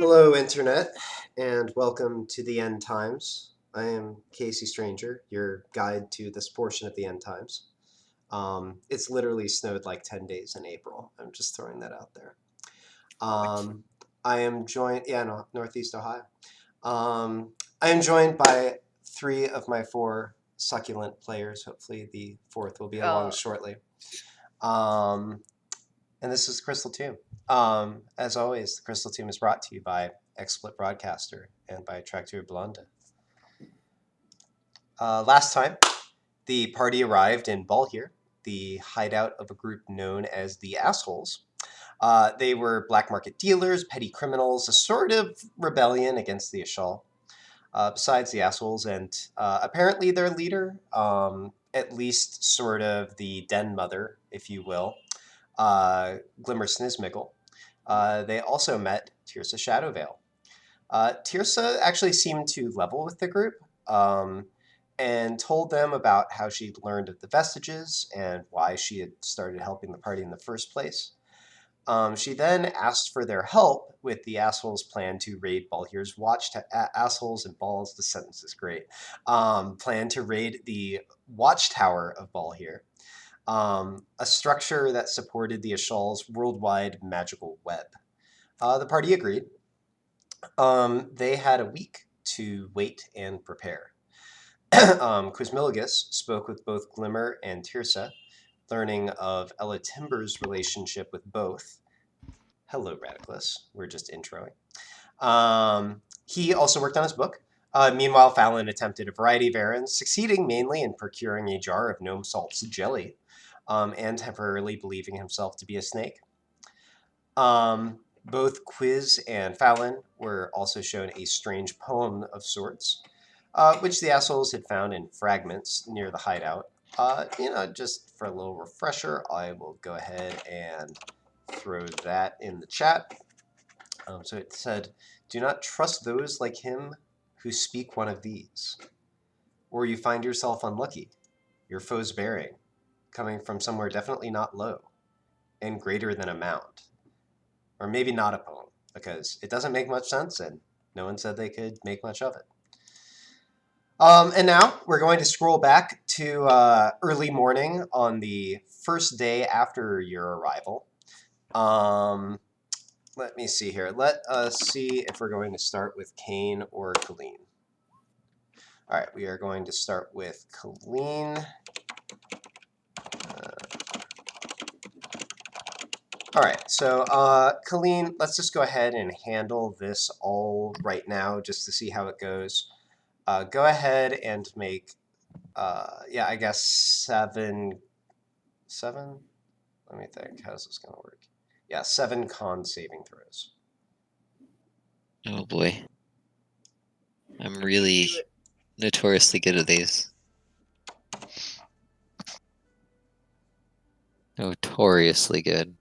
Hello, Internet, and welcome to the End Times. I am kcStranger, your guide to this portion of the End Times. It's literally snowed like 10 days in April. I'm just throwing that out there. I am joined, no, Northeast Ohio. I am joined by three of my four succulent players. Hopefully, the fourth will be along shortly. And this is the Crystal Tomb. As always, the Crystal Tomb is brought to you by XSplit Broadcaster and by Traktor Blonde. Last time, the party arrived in Balhir, the hideout of a group known as the Assholes. They were black market dealers, petty criminals, a sort of rebellion against the Ashal. Besides the Assholes and apparently their leader, at least sort of the den mother, if you will, Glimmer Snizmiggle. They also met Tirsa Shadowveil. Tirsa actually seemed to level with the group and told them about how she'd learned of the vestiges and why she had started helping the party in the first place. She then asked for their help with the Assholes' plan to raid Balhir's Assholes and Balls, the sentence is great. Plan to raid the watchtower of Balhir. A structure that supported the Ashal's worldwide magical web. The party agreed. They had a week to wait and prepare. Quizmiligus spoke with both Glimmer and Tirsa, learning of Ella Timber's relationship with both. Hello, Radiclus. We're just introing. He also worked on his book. Meanwhile, Fallon attempted a variety of errands, succeeding mainly in procuring a jar of gnome salt's jelly, and temporarily believing himself to be a snake. Both Quiz and Fallon were also shown a strange poem of sorts, which the Assholes had found in fragments near the hideout. Just for a little refresher, I will go ahead and throw that in the chat. So it said, "Do not trust those like him who speak one of these, or you find yourself unlucky, your foes bearing, coming from somewhere definitely not low, and greater than a mound." Or maybe not a poem, because it doesn't make much sense, and no one said they could make much of it. And now we're going to scroll back to early morning on the first day after your arrival. Let me see here. Let us see if we're going to start with Kane or Colleen. All right, we are going to start with Colleen. All right, so Colleen, let's just go ahead and handle this all right now just to see how it goes. Go ahead and make, I guess 7? Let me think, how's this going to work? Yeah, 7 con saving throws. Oh boy. I'm really notoriously good at these. Notoriously good.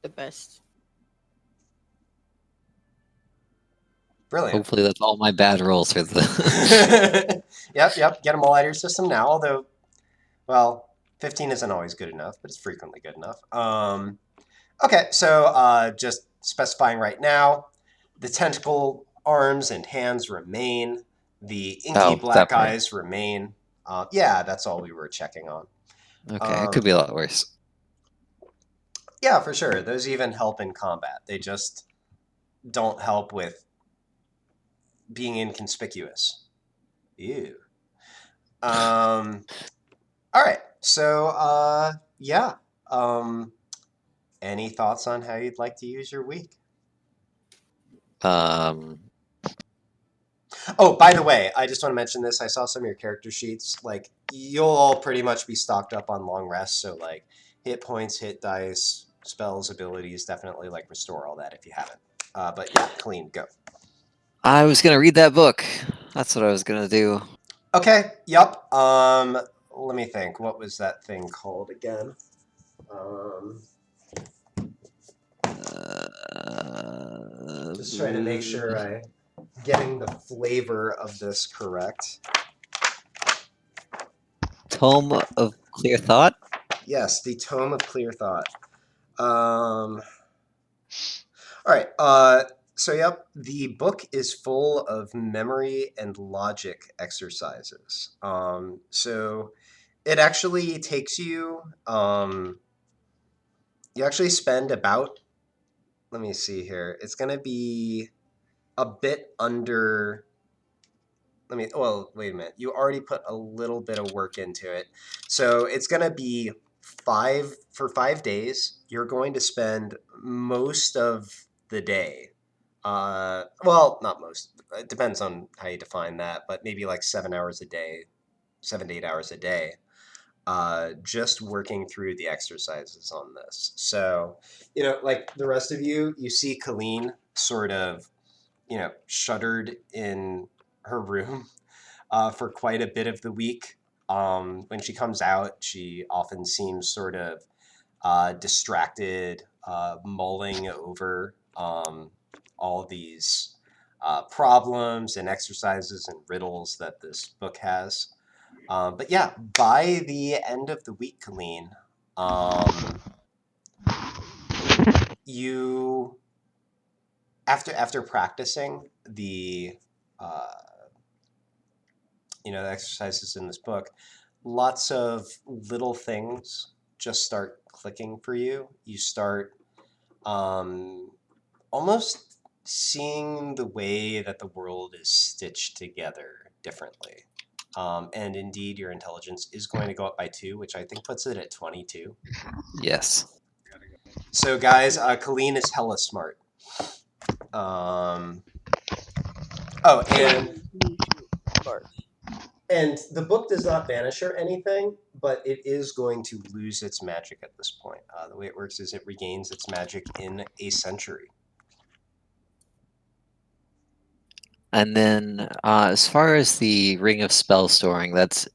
The best. Brilliant. Hopefully that's all my bad rolls for the... Yep, get them all out of your system now, although, well, 15 isn't always good enough, but it's frequently good enough. Okay, so just specifying right now, the tentacle arms and hands remain. The inky black eyes remain. Yeah, that's all we were checking on. Okay, it could be a lot worse. Yeah, for sure. Those even help in combat. They just don't help with being inconspicuous. Ew. All right. So, yeah. Any thoughts on how you'd like to use your week? Oh, by the way, I just want to mention this. I saw some of your character sheets. Like, you'll all pretty much be stocked up on long rest. So, like, hit points, hit dice, spells, abilities, definitely, like, restore all that if you haven't. But yeah, clean, go. I was going to read that book. That's what I was going to do. Okay, yep. Let me think. What was that thing called again? Just trying to make sure I'm getting the flavor of this correct. Tome of Clear Thought? Yes, the Tome of Clear Thought. All right. So, yep, the book is full of memory and logic exercises. So it actually takes you. You actually spend about. Let me see here. It's gonna be a bit under. Let me. Well, wait a minute. You already put a little bit of work into it, so it's gonna be 5 days. You're going to spend most of the day. Well, not most. It depends on how you define that, but maybe like 7 hours a day, 7 to 8 hours a day, just working through the exercises on this. So, like the rest of you, you see Colleen sort of, shuttered in her room for quite a bit of the week. When she comes out, she often seems sort of distracted, mulling over all these problems and exercises and riddles that this book has. But yeah, by the end of the week, Colleen, you after practicing uh, the exercises in this book, lots of little things just start clicking for you. You start um, almost seeing the way that the world is stitched together differently. And indeed, your intelligence is going to go up by 2, which I think puts it at 22. Yes. So, guys, Colleen is hella smart. Um, oh, and the book does not vanish or anything, but it is going to lose its magic at this point. The way it works is it regains its magic in a century. And then, as far as the Ring of Spell storing, that's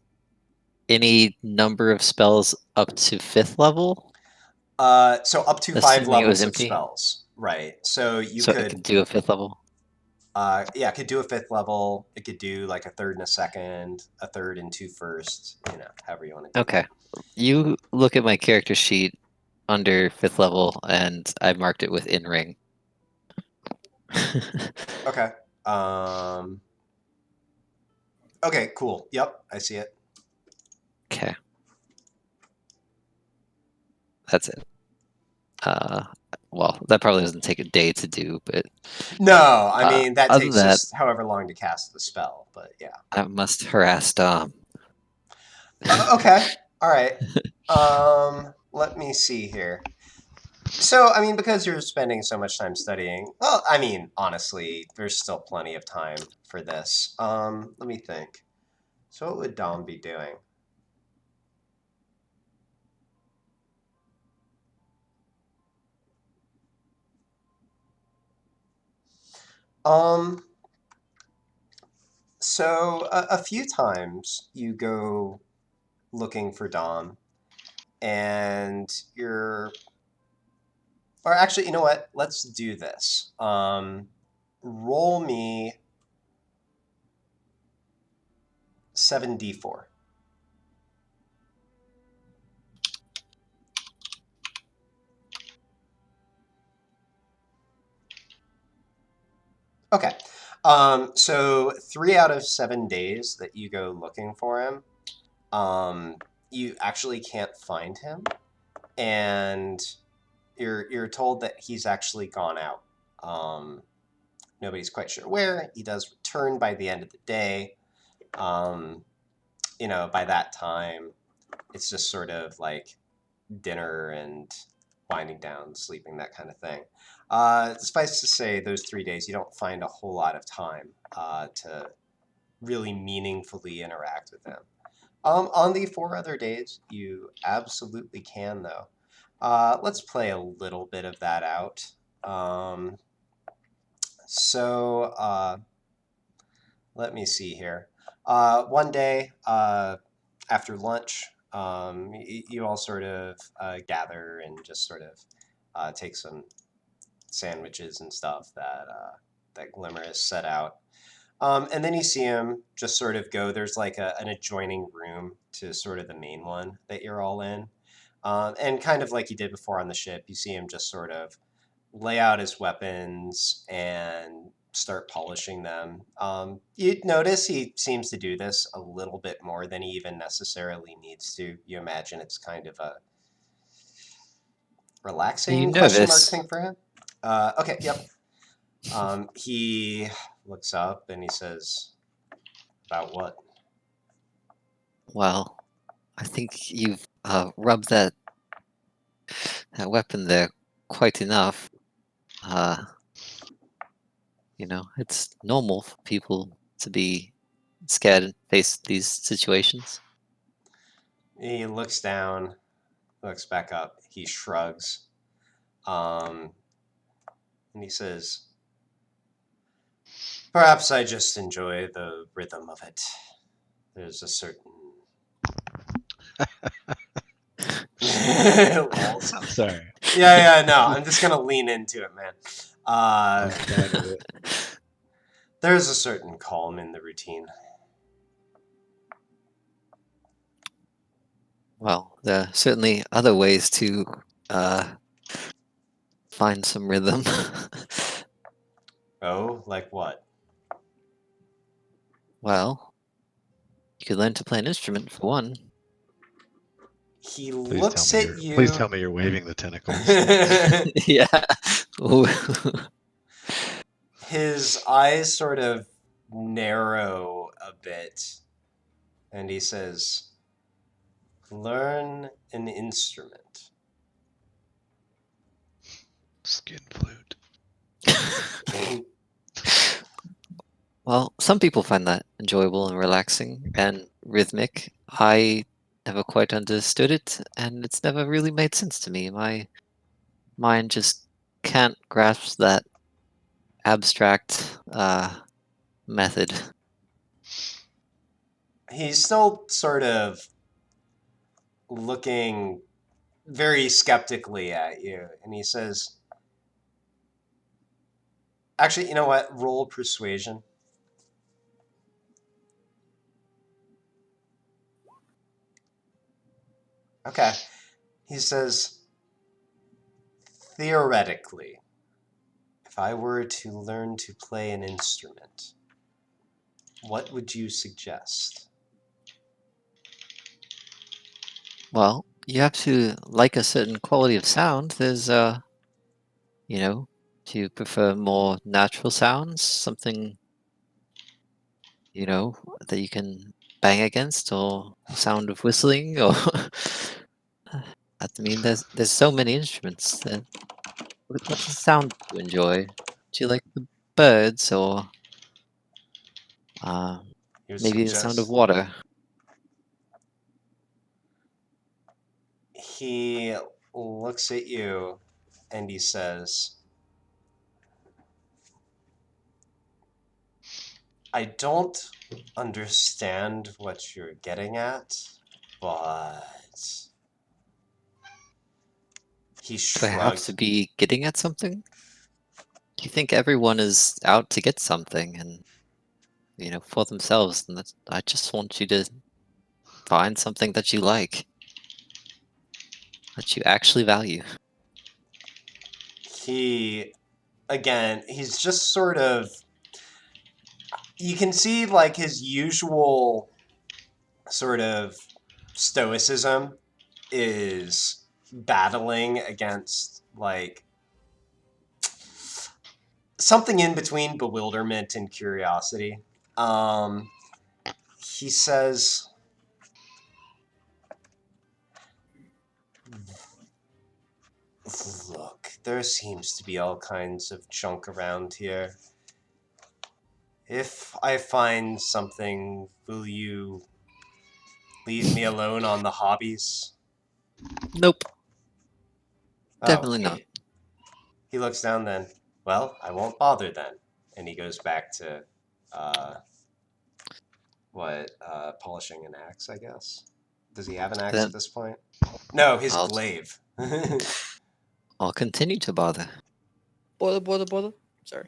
any number of spells up to 5th level, So up to 5 assuming it was levels of empty. spells, right? So you So it could, could do a 5th level. yeah, it could do a 5th level. It could do like a third and a second, a third and 2 firsts. However you want to do Okay. You look at my character sheet under 5th level, and I marked it with in ring. that. Okay. Um. Okay. Cool. Yep, I see it. Okay. That's it. Well, that probably doesn't take a day to do, but No, I mean that other than takes that, just however long to cast the spell. But yeah. I must harass Dom. Okay. All right. Let me see here. So, I mean, because you're spending so much time studying, well, I mean, honestly, there's still plenty of time for this. Let me think. So, what would Dom be doing? Um, so a few times you go looking for Dom, and or actually, you know what? Let's do this. Roll me 7d4. Okay. So 3 out of 7 days that you go looking for him, you actually can't find him, and you're told that he's actually gone out. Nobody's quite sure where. He does return by the end of the day. Um, by that time, it's just sort of like dinner and winding down, sleeping, that kind of thing. Suffice to say, those 3 days, you don't find a whole lot of time to really meaningfully interact with him. On the 4 other days, you absolutely can, though. Let's play a little bit of that out. So let me see here. One day after lunch, you all sort of gather and just sort of take some sandwiches and stuff that Glimmer has set out. And then you see him just sort of go. There's like an adjoining room to sort of the main one that you're all in. And kind of like you did before on the ship, you see him just sort of lay out his weapons and start polishing them. You'd notice he seems to do this a little bit more than he even necessarily needs to. You imagine it's kind of a relaxing question mark nervous? thing for him. Okay, yep. He looks up and he says, "About what?" Well, I think you've rubbed that weapon there quite enough. It's normal for people to be scared and face these situations. He looks down, looks back up. He shrugs, and he says, "Perhaps I just enjoy the rhythm of it. There's a certain." Lols. I'm sorry. Yeah, no, I'm just gonna lean into it, man. I'm fine with it. There's a certain calm in the routine. Well, there are certainly other ways to find some rhythm. Oh, like what? Well, you could learn to play an instrument for one. He Please looks tell me at you. Please tell me you're waving the tentacles. Yeah. Ooh. His eyes sort of narrow a bit, and he says, "Learn an instrument." Skin flute. Well, some people find that enjoyable and relaxing and rhythmic. I never quite understood it, and it's never really made sense to me. My mind just can't grasp that abstract method. He's still sort of looking very skeptically at you, and he says, "Actually, you know what? Roll persuasion." Okay. He says, "Theoretically, if I were to learn to play an instrument, what would you suggest?" Well, you have to like a certain quality of sound. There's do you prefer more natural sounds, something, that you can bang against, or sound of whistling, or I mean, there's so many instruments. What's the sound you enjoy? Do you like the birds, or uh, He would maybe the sound of suggest. water? He looks at you and he says, "I don't understand what you're getting at, but..." He Do I have shrugged. to be getting at something? Do you think everyone is out to get something, and for themselves? And I just want you to find something that you like, that you actually value. He's just sort of, you can see like his usual sort of stoicism is battling against like something in between bewilderment and curiosity. He says, "Look, there seems to be all kinds of junk around here. If I find something, will you leave me alone on the hobbies?" Nope, Oh, definitely not. he looks down then. "Well, I won't bother then." And he goes back to, polishing an axe, I guess. Does he have an axe Then at this point? No, his I'll glaive. I'll continue to bother. Bother. Sorry.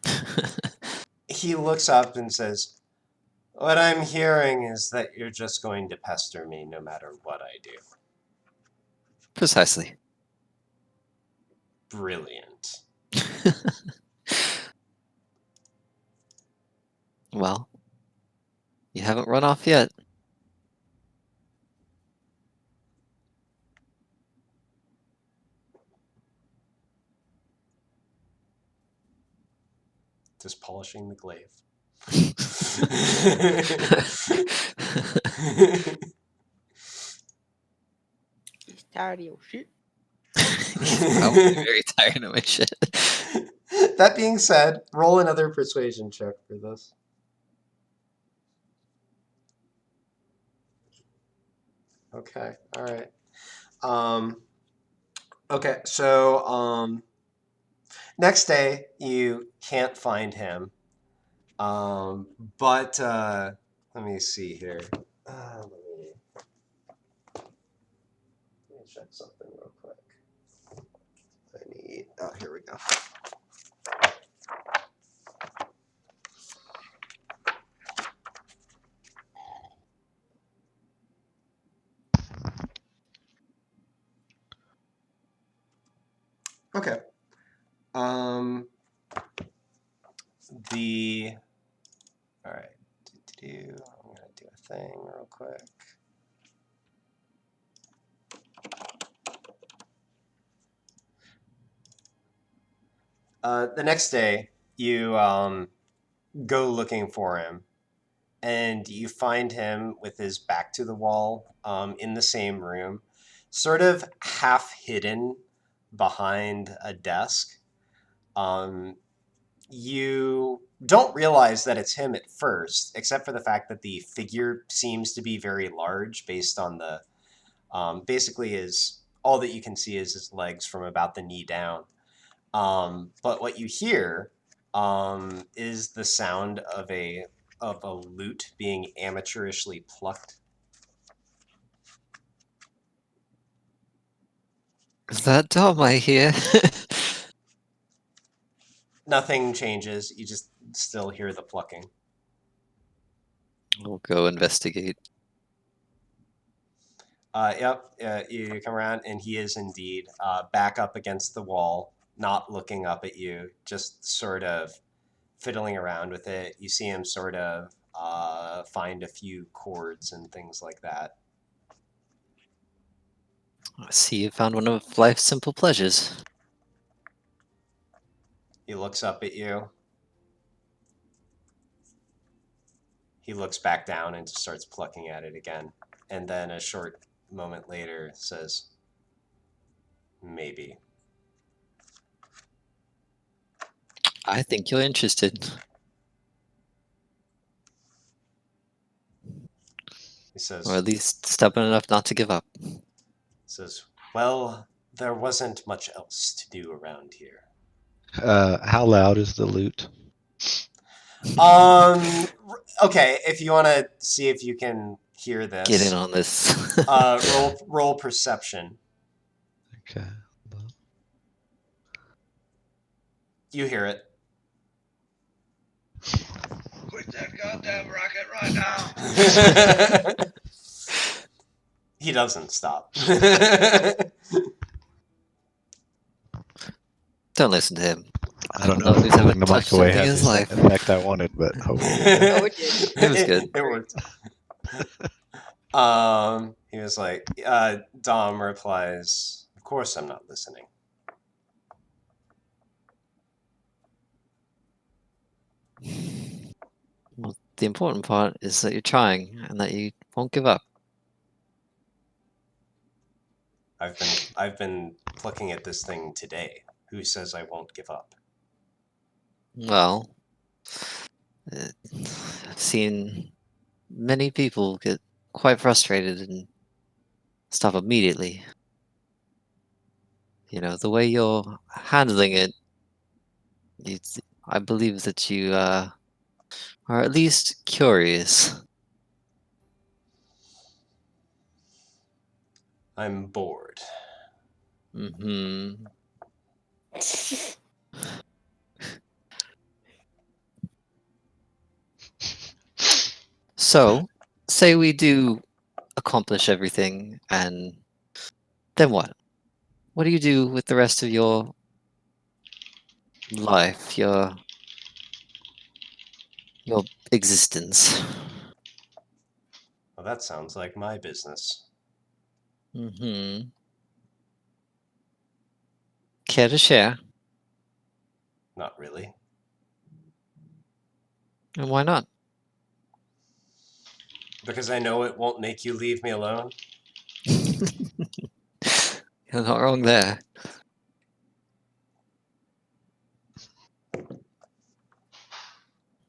He looks up and says, "What I'm hearing is that you're just going to pester me no matter what I do." Precisely. Brilliant. Well, you haven't run off yet. Just polishing the glaive. He's tired of your shit. He's probably very tired of my shit. That being said, roll another persuasion check for this. Okay, all right. Okay, so next day you can't find him. But let me see here. Let me check something real quick. Oh, here we go. Okay. All right. I'm gonna do a thing real quick. The next day, you go looking for him, and you find him with his back to the wall in the same room, sort of half hidden behind a desk. You don't realize that it's him at first, except for the fact that the figure seems to be very large based on the basically is all that you can see is his legs from about the knee down. But what you hear is the sound of a lute being amateurishly plucked. Is that Dom I hear? Nothing changes. You just still hear the plucking. We'll go investigate. Yep. You come around, and he is indeed back up against the wall, not looking up at you, just sort of fiddling around with it. You see him sort of find a few chords and things like that. I see you found one of life's simple pleasures. He looks up at you. He looks back down and just starts plucking at it again. And then a short moment later says, maybe. I think you're interested. He says, Or at least stubborn enough not to give up. well, there wasn't much else to do around here. How loud is the lute? Okay, if you want to see if you can hear this. Get in on this. roll perception. Okay. You hear it. Quit that goddamn racket right now! He doesn't stop. Don't listen to him. I don't know if if he's ever pulling the mic touched away anything in has his the life. effect I wanted, but hopefully. Oh, it did. It was good. It worked. He was like, Dom replies, of course I'm not listening. Well, the important part is that you're trying and that you won't give up. I've been plucking at this thing today. Who says I won't give up? Well, I've seen many people get quite frustrated and stop immediately. You know, the way you're handling it, I believe that you are at least curious. I'm bored. Mm-hmm. So, say we do accomplish everything, and then what? What do you do with the rest of your life, your existence. Well, that sounds like my business. Mm-hmm. Care to share? Not really. And why not? Because I know it won't make you leave me alone. You're not wrong there.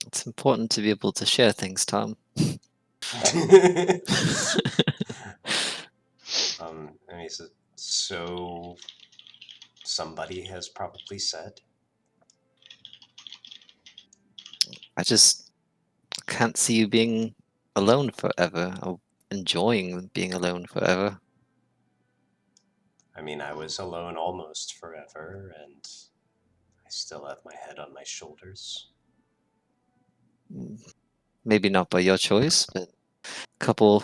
It's important to be able to share things, Tom. I mean, so somebody has probably said. I just can't see you being alone forever, or enjoying being alone forever. I mean, I was alone almost forever, and I still have my head on my shoulders. Maybe not by your choice, but a couple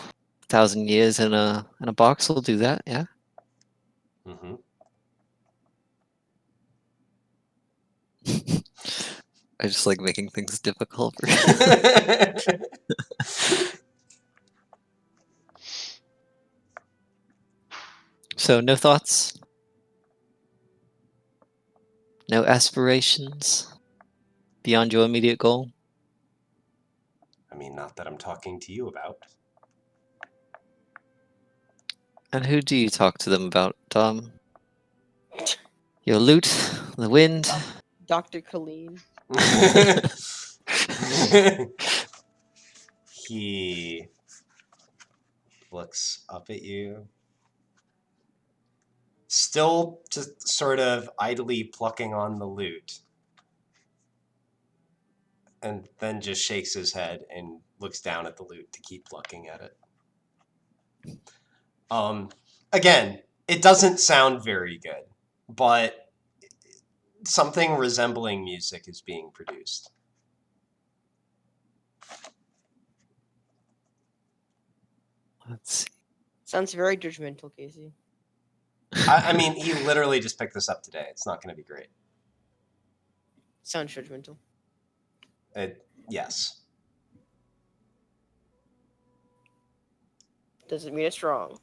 thousand years in a box will do that, yeah? Mm-hmm. I just like making things difficult. So, no thoughts? No aspirations? Beyond your immediate goal? I mean, not that I'm talking to you about. And who do you talk to them about, Tom? Your lute? The wind? Dr. Colleen. He looks up at you, still just sort of idly plucking on the lute, and then just shakes his head and looks down at the lute to keep plucking at it. Again, it doesn't sound very good, but something resembling music is being produced. Let's see. Sounds very judgmental, Casey. I mean, he literally just picked this up today. It's not going to be great. Sounds judgmental. Yes. Doesn't mean it's wrong.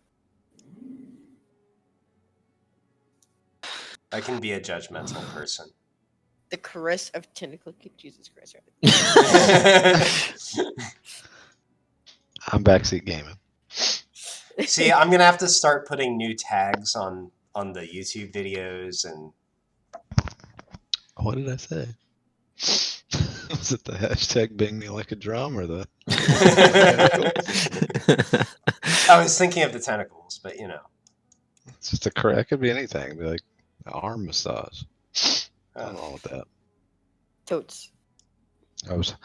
I can be a judgmental person. The caress of tentacle. Jesus Christ. I'm backseat gaming. See, I'm going to have to start putting new tags on the YouTube videos and... What did I say? Was it the hashtag bang me like a drum or the I was thinking of the tentacles, but you know. It's just a correct. It could be anything. It'd be like an arm massage. Nothing wrong with that. Totes. I was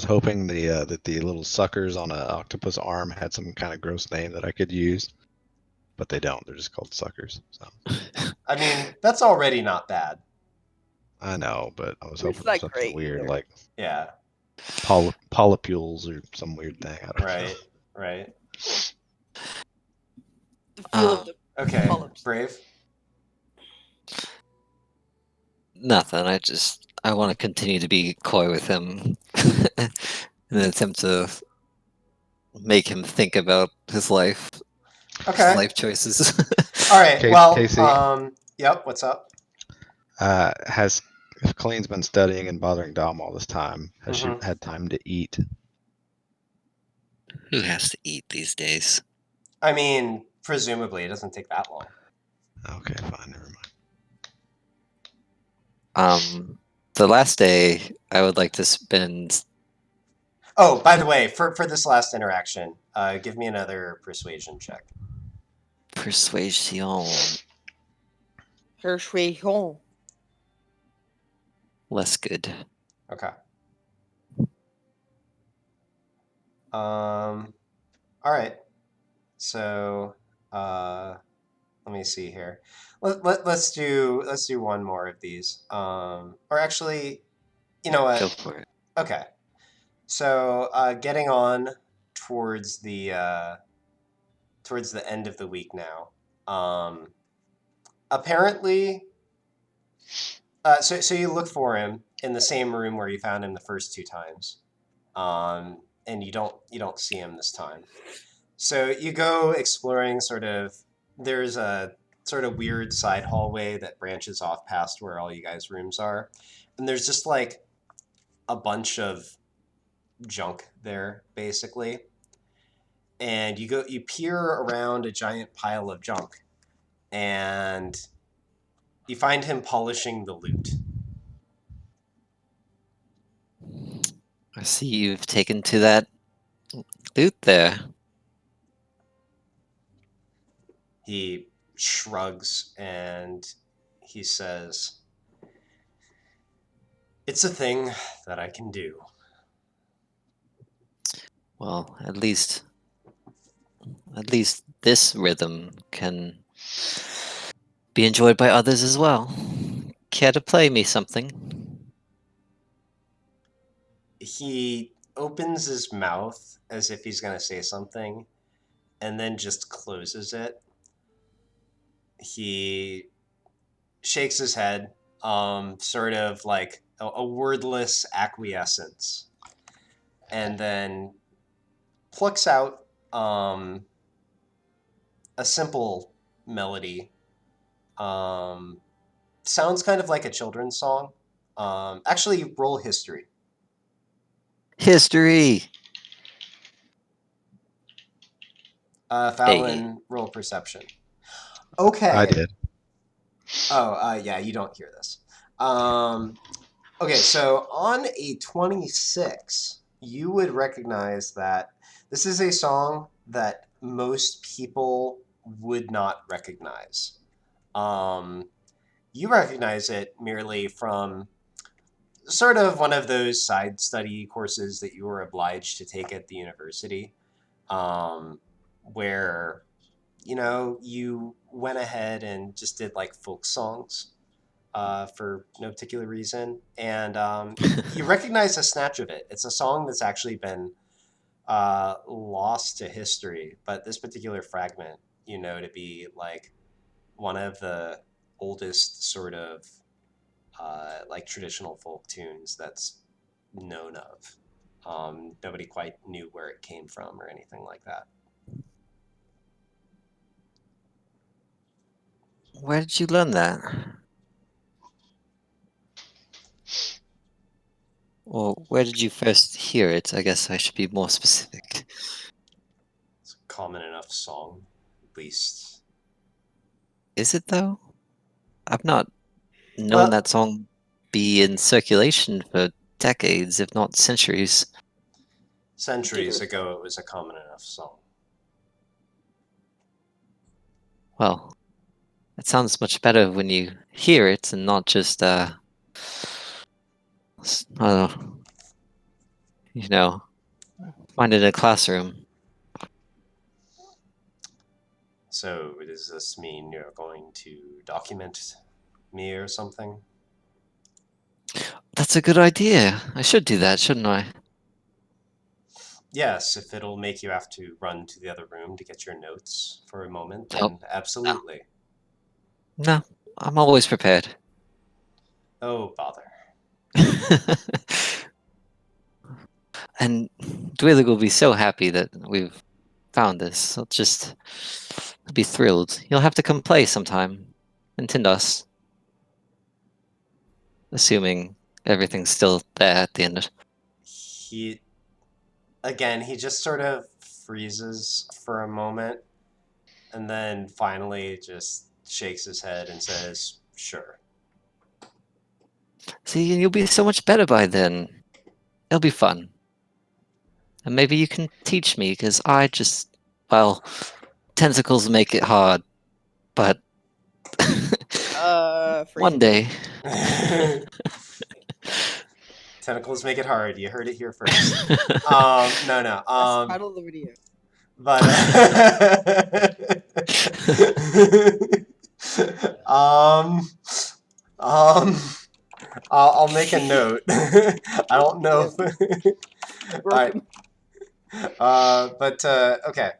hoping that the little suckers on an octopus arm had some kind of gross name that I could use, but they don't. They're just called suckers. So I mean, that's already not bad. I know, but I was It's hoping for not something great weird either. like Yeah, polypules or some weird thing. I don't know. right. The feel of the Okay, polyps. Brave. Nothing. I want to continue to be coy with him in an attempt to make him think about his life, Okay. his life choices. All right. Casey? Yep. What's up? If Colleen's been studying and bothering Dom all this time, has she Mhm. had time to eat? Who has to eat these days? I mean, presumably, it doesn't take that long. Okay, fine, never mind. The last day I would like to spend. Oh, by the way, for this last interaction, give me another persuasion check. Persuasion. Persuasion. Less good. Okay. All right. So, let me see here. Let's do one more of these. Or actually, you know what? Go for it. Okay. So, getting on towards the end of the week now. Apparently, So you look for him in the same room where you found him the first 2 times, and you don't see him this time. So you go exploring. Sort of, there's a sort of weird side hallway that branches off past where all you guys' rooms are, and there's just like a bunch of junk there, basically. And you peer around a giant pile of junk, and you find him polishing the loot. I see you've taken to that loot there. He shrugs and he says, "It's a thing that I can do." Well, at least this rhythm can be enjoyed by others as well. Care to play me something? He opens his mouth as if he's going to say something and then just closes it. He shakes his head, sort of like a wordless acquiescence, and then plucks out a simple melody. Sounds kind of like a children's song. Actually, roll history. History! Fallon, roll perception. Okay. I did. Oh, yeah, you don't hear this. Okay, so on a 26, you would recognize that this is a song that most people would not recognize. You recognize it merely from sort of one of those side study courses that you were obliged to take at the university, where, you went ahead and just did like folk songs for no particular reason. And you recognize a snatch of it. It's a song that's actually been lost to history, but this particular fragment, to be like one of the oldest sort of like traditional folk tunes that's known of. Nobody quite knew where it came from or anything like that. Where did you learn that? Or where did you first hear it? I guess I should be more specific. It's a common enough song, at least. Is it though? I've not known Well, that song be in circulation for decades, if not centuries. centuries ago, it was a common enough song. Well, it sounds much better when you hear it and not just, I don't know, find it in a classroom. So does this mean you're going to document me or something? That's a good idea. I should do that, shouldn't I? Yes, if it'll make you have to run to the other room to get your notes for a moment, then Oh, absolutely. No, I'm always prepared. Oh, bother. And Dwaylig will be so happy that we've found this. He'll be thrilled. You'll have to come play sometime in Tindos. Assuming everything's still there at the end. He just sort of freezes for a moment and then finally just shakes his head and says, "Sure." See, you'll be so much better by then. It'll be fun. And maybe you can teach me, because tentacles make it hard. But one day. Tentacles make it hard. You heard it here first. No. That's the title of the video. But I'll make a note. I don't know. All right. Okay.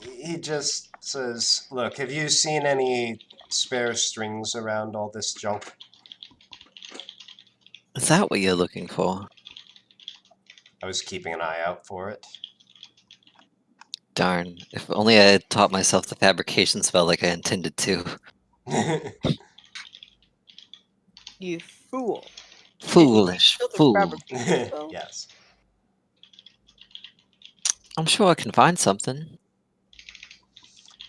He just says, "Look, have you seen any spare strings around all this junk? Is that what you're looking for? I was keeping an eye out for it. Darn. If only I had taught myself the fabrication spell like I intended to. You fool. Foolish Kill the fool. fabrication spell? Yes. I'm sure I can find something.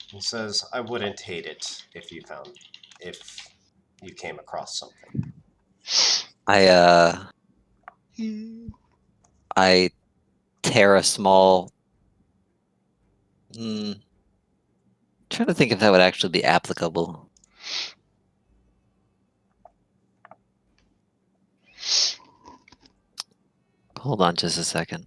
He says, I wouldn't hate it if you came across something. I tear a small... trying to think if that would actually be applicable. Hold on just a second.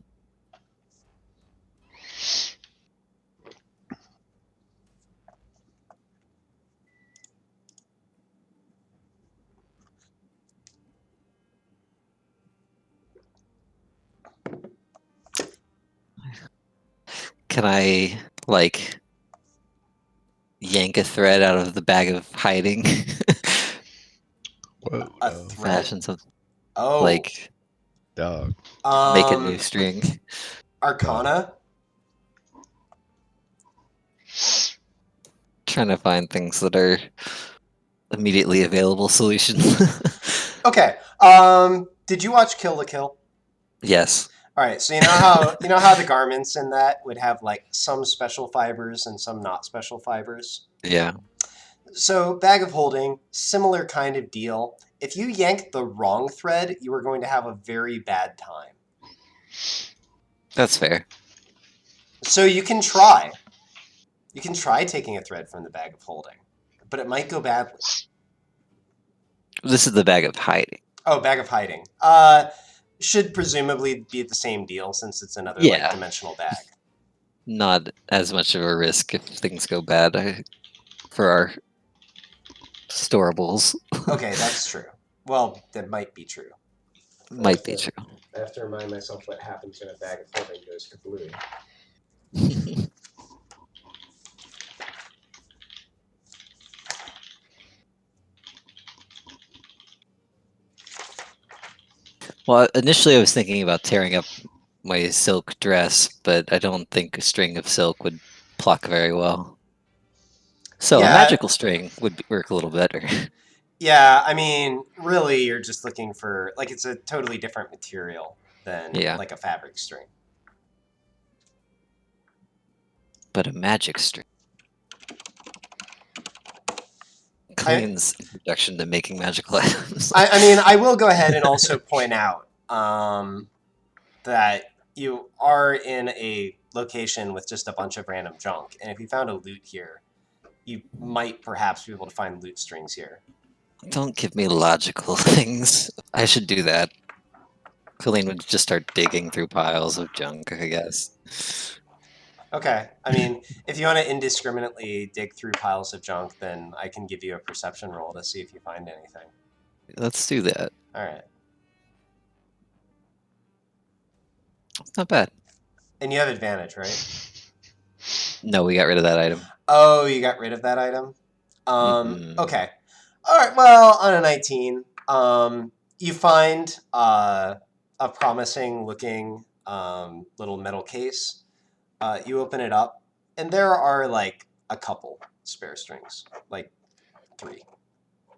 Can I, like, yank a thread out of the bag of hiding? Whoa, A no. thread? Fashion something. Oh. Like, Dog. make a new string. Arcana? Trying to find things that are immediately available solutions. Okay. Did you watch Kill la Kill? Yes. All right. So you know how the garments in that would have like some special fibers and some not special fibers. Yeah. So bag of holding, similar kind of deal. If you yank the wrong thread, you are going to have a very bad time. That's fair. So you can try. You can try taking a thread from the bag of holding, but it might go badly. This is the bag of hiding. Oh, bag of hiding. Should presumably be the same deal since it's another like dimensional bag. Not as much of a risk if things go bad for our storables. Okay, that's true. Well, that might be true. Might be true. I have to remind myself what happens when a bag of holding goes kablooey. Well, initially I was thinking about tearing up my silk dress, but I don't think a string of silk would pluck very well. So a magical string would work a little better. Yeah, I mean, really, you're just looking for like it's a totally different material than like a fabric string. But a magic string. Clean's introduction to making magical items. I mean, I will go ahead and also point out that you are in a location with just a bunch of random junk, and if you found a loot here, you might perhaps be able to find loot strings here. Don't give me logical things. I should do that. Colleen would just start digging through piles of junk, I guess. Okay. I mean, if you want to indiscriminately dig through piles of junk, then I can give you a perception roll to see if you find anything. Let's do that. All right. It's not bad. And you have advantage, right? No, we got rid of that item. Oh, you got rid of that item? Mm-hmm. Okay. All right. Well, on a 19, you find a promising looking little metal case. You open it up, and there are like a couple spare strings, like 3.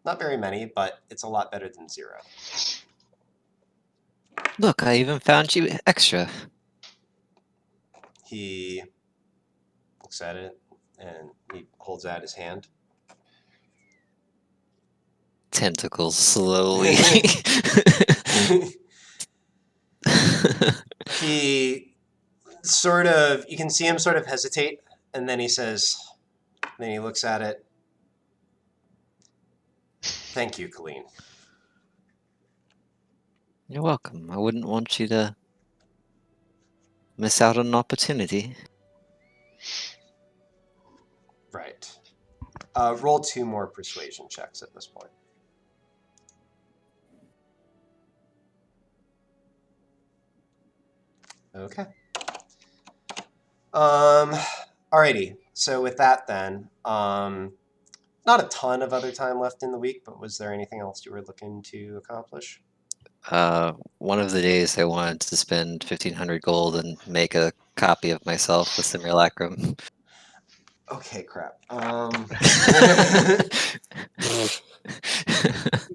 Not very many, but it's a lot better than 0. Look, I even found you extra. He looks at it, and he holds out his hand. Tentacles slowly. He sort of, you can see him sort of hesitate, and then he says, then he looks at it. Thank you, Colleen. You're welcome. I wouldn't want you to miss out on an opportunity. Right. Roll 2 more persuasion checks at this point. Okay. Alrighty. So with that then, no, not a ton of other time left in the week, but was there anything else you were looking to accomplish? One of the days I wanted to spend 1,500 gold and make a copy of myself with simulacrum. Okay, crap. You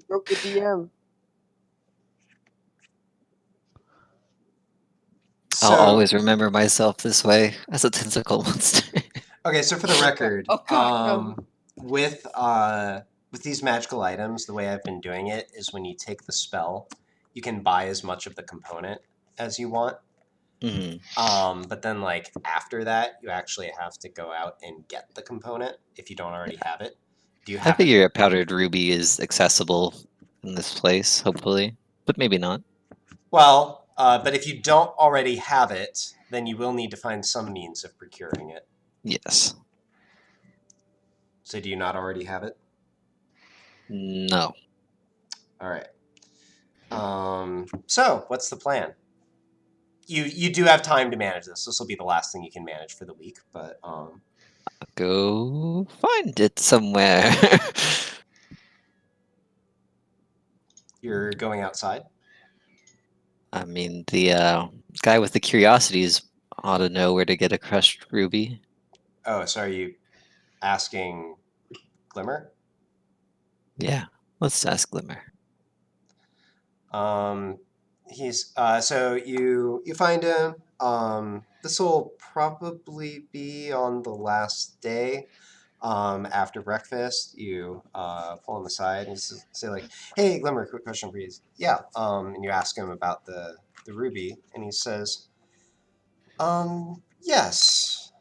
broke the DM. So, I'll always remember myself this way as a tentacle monster. okay, so for the record, Oh, God, no. with these magical items, the way I've been doing it is when you take the spell, you can buy as much of the component as you want. Mhm. But then like after that, you actually have to go out and get the component if you don't already have it. Do you I have it? figure a powdered ruby is accessible in this place, hopefully, but maybe not. Well, but if you don't already have it, then you will need to find some means of procuring it. Yes. So do you not already have it? No. All right. So what's the plan? You do have time to manage this. This will be the last thing you can manage for the week, but Go find it somewhere. you're going outside. I mean, the guy with the curiosities ought to know where to get a crushed ruby. Oh, so are you asking Glimmer? Yeah, let's ask Glimmer. He's so you find him. This will probably be on the last day. After breakfast, you pull him aside and say like, "Hey, Glimmer, quick question for you." Yeah. And you ask him about the ruby, and he says, yes.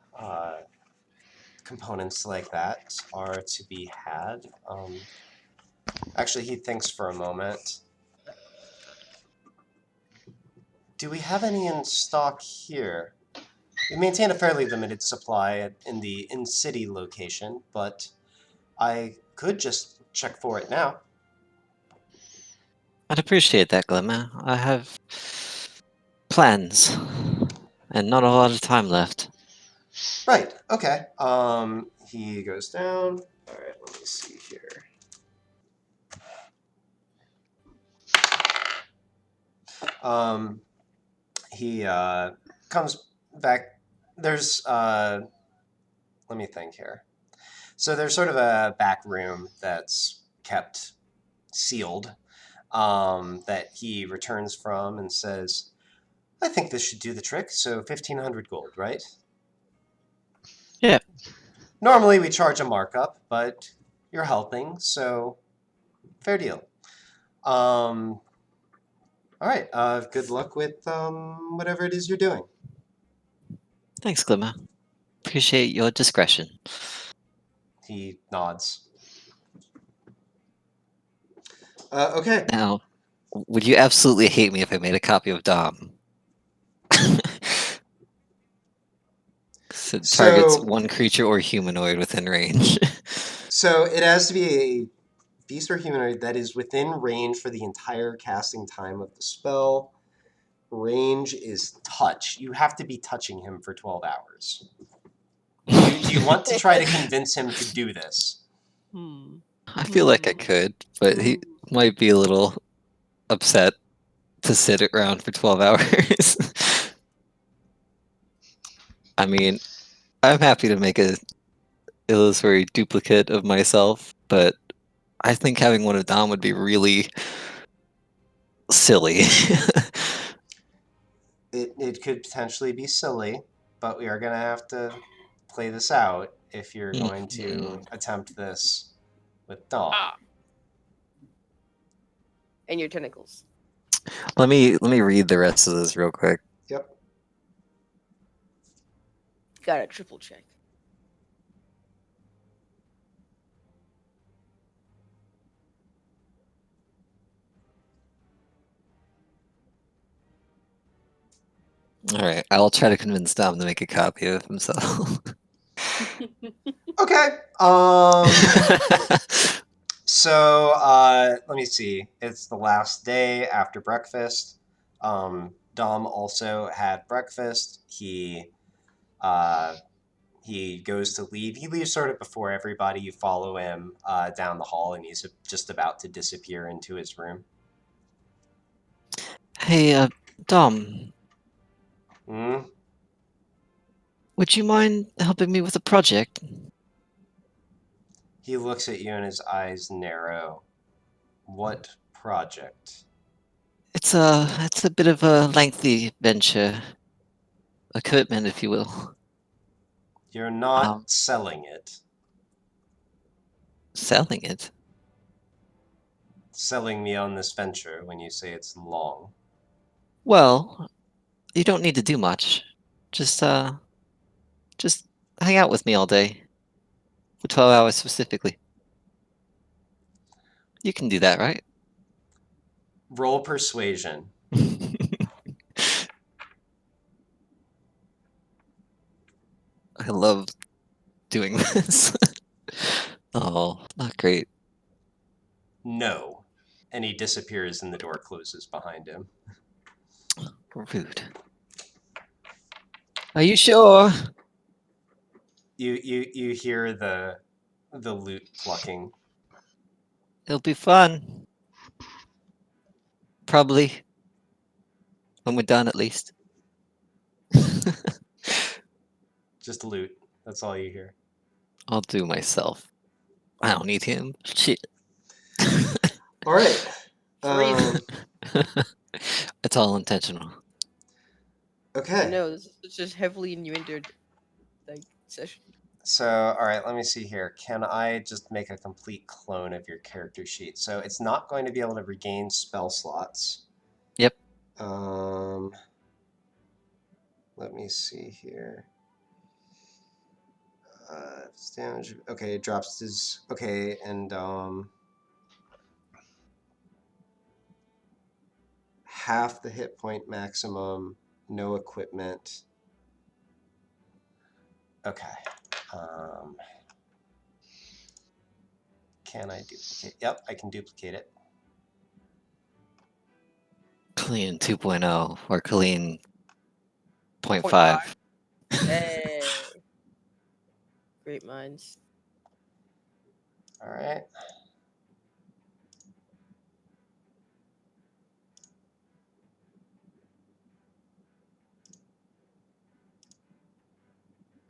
Components like that are to be had. Actually, he thinks for a moment. Do we have any in stock here? We maintain a fairly limited supply in the in-city location, but I could just check for it now. I'd appreciate that, Glimmer. I have plans and not a lot of time left. Right, okay. He goes down. All right, let me see here. He comes back. There's, let me think here. So there's sort of a back room that's kept sealed that he returns from and says, I think this should do the trick. So 1,500 gold, right? Yeah. Normally we charge a markup, but you're helping, so fair deal. All right. Good luck with whatever it is you're doing. Thanks, Glimmer. Appreciate your discretion. He nods. Okay. Now, would you absolutely hate me if I made a copy of Dom? 'Cause it targets So, one creature or humanoid within range. so it has to be a beast or humanoid that is within range for the entire casting time of the spell. Range is touch. You have to be touching him for 12 hours. Do you want to try to convince him to do this? I feel like I could, but he might be a little upset to sit around for 12 hours. I mean, I'm happy to make a illusory duplicate of myself, but I think having one of Dom would be really silly. It could potentially be silly, but we are going to have to play this out if you're going to attempt this with Dom. And your tentacles. Let me read the rest of this real quick. Yep. Gotta triple check. All right, I'll try to convince Dom to make a copy of himself. Okay. So let me see. It's the last day after breakfast. Dom also had breakfast. He He goes to leave. He leaves sort of before everybody. You follow him down the hall, and he's just about to disappear into his room. Hey, Dom, Hmm? would you mind helping me with a project? He looks at you and his eyes narrow. What project? It's a bit of a lengthy venture. A commitment, if you will. You're not selling it. Selling it? Selling me on this venture when you say it's long. Well, you don't need to do much. Just hang out with me all day. For 12 hours specifically. You can do that, right? Roll persuasion. I love doing this. Oh, not great. No. And he disappears and the door closes behind him. Rude. Are you sure? You hear the lute plucking. It'll be fun. Probably. When we're done, at least. Just lute. That's all you hear. I'll do myself. I don't need him. Shit. All right. It's all intentional. Okay. No, this is just heavily innuendoed, like, session. So, all right, let me see here. Can I just make a complete clone of your character sheet? So it's not going to be able to regain spell slots. Yep. Let me see here. Damage. Okay, it drops his. Okay, and half the hit point maximum. No equipment. Okay. Can I duplicate? Yep, I can duplicate it. Clean 2.0 or clean 0.5. Hey. Great minds. All right.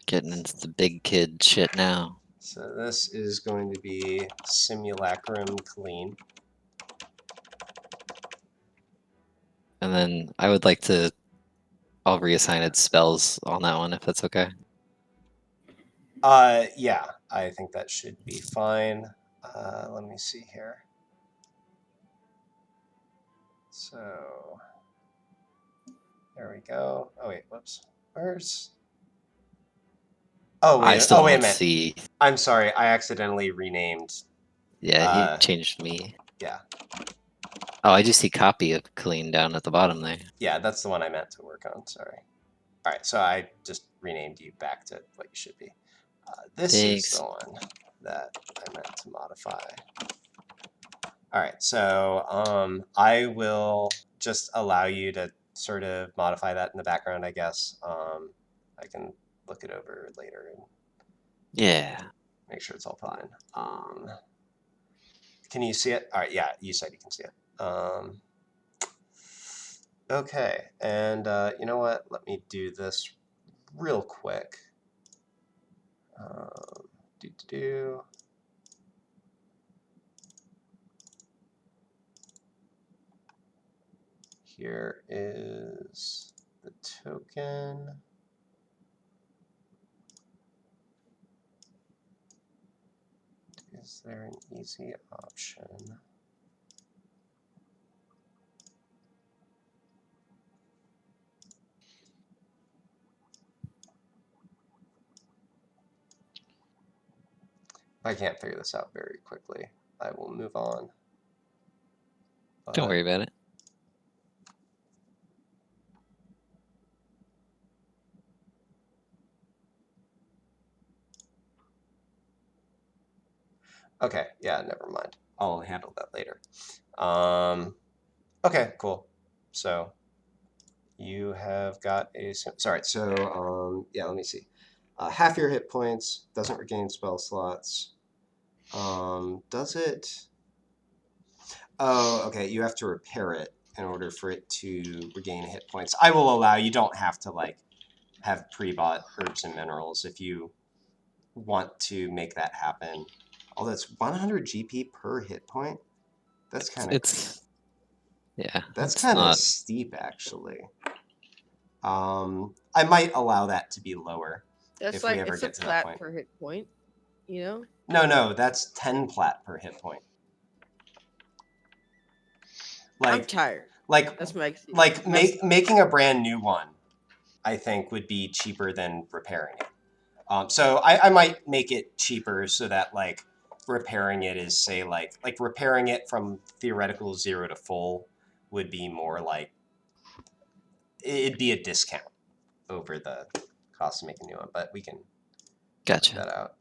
Getting into the big kid shit now. So this is going to be Simulacrum Clean. And then I would like to. I'll reassign its spells on that one if that's okay. Yeah, I think that should be fine. Let me see here. So there we go. Oh wait, whoops. Where's? Oh wait. I still Oh wait a don't minute. see. I'm sorry. I accidentally renamed. Yeah, he changed me. Yeah. Oh, I do see copy of clean down at the bottom there. Yeah, that's the one I meant to work on. Sorry. All right, so I just renamed you back to what you should be. This Thanks. is the one that I meant to modify. All right, so I will just allow you to sort of modify that in the background, I guess. I can look it over later and Yeah. make sure it's all fine. Can you see it? All right, yeah, you said you can see it. Okay, and you know what? Let me do this real quick. Here is the token. Is there an easy option? If I can't figure this out very quickly, I will move on. Don't worry about it. Okay, yeah, never mind. I'll handle that later. Okay, cool. So you have got a sorry. So yeah, let me see. half your hit points, doesn't regain spell slots. Does it? Oh, okay, you have to repair it in order for it to regain hit points. I will allow, you don't have to like have pre-bought herbs and minerals if you want to make that happen. Oh, that's 100 GP per hit point? That's kind of yeah. that's it's kind of not. steep, actually. I might allow that to be lower That's if like we ever it's a get to that plat point. per hit point. You know. No, that's 10 plat per hit point. I'm Like, tired. like, That's my excuse. like That's- making a brand new one, I think would be cheaper than repairing it. So I might make it cheaper so that like repairing it is say like repairing it from theoretical 0 to full would be more like it'd be a discount over the cost of making a new one, but we can Gotcha. work that out.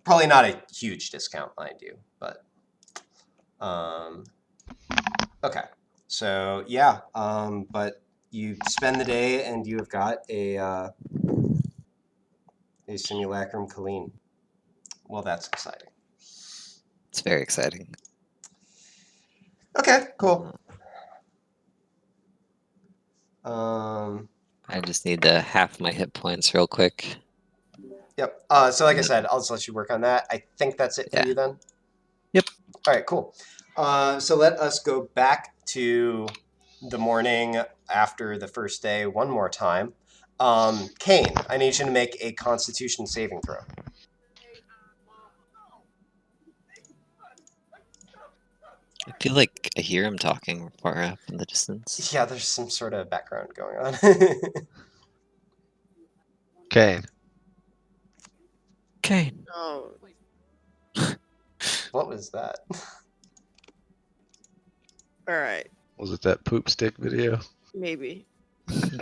Probably not a huge discount, mind you, but okay. So yeah, but you spend the day and you have got a simulacrum Colleen. Well, that's exciting. It's very exciting. Okay, cool. I just need to half my hit points real quick. Yep. So like I said, I'll just let you work on that. I think that's it for Yeah. you then. Yep. All right, cool. So let us go back to the morning after the first day one more time. Kane, I need you to make a Constitution saving throw. I feel like I hear him talking far up in the distance. Yeah, there's some sort of background going on. Kane. Kane. Oh, What was that? all right. Was it that poop stick video? Maybe.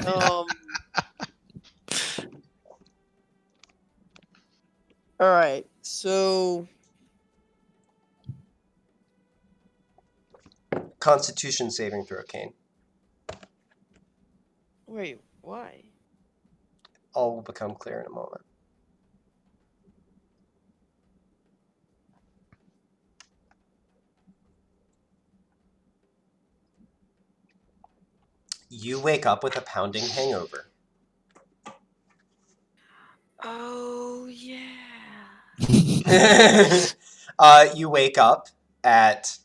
All right. So Constitution saving throw, Kane. wait, why? All will become clear in a moment. You wake up with a pounding hangover. Oh yeah. You wake up at,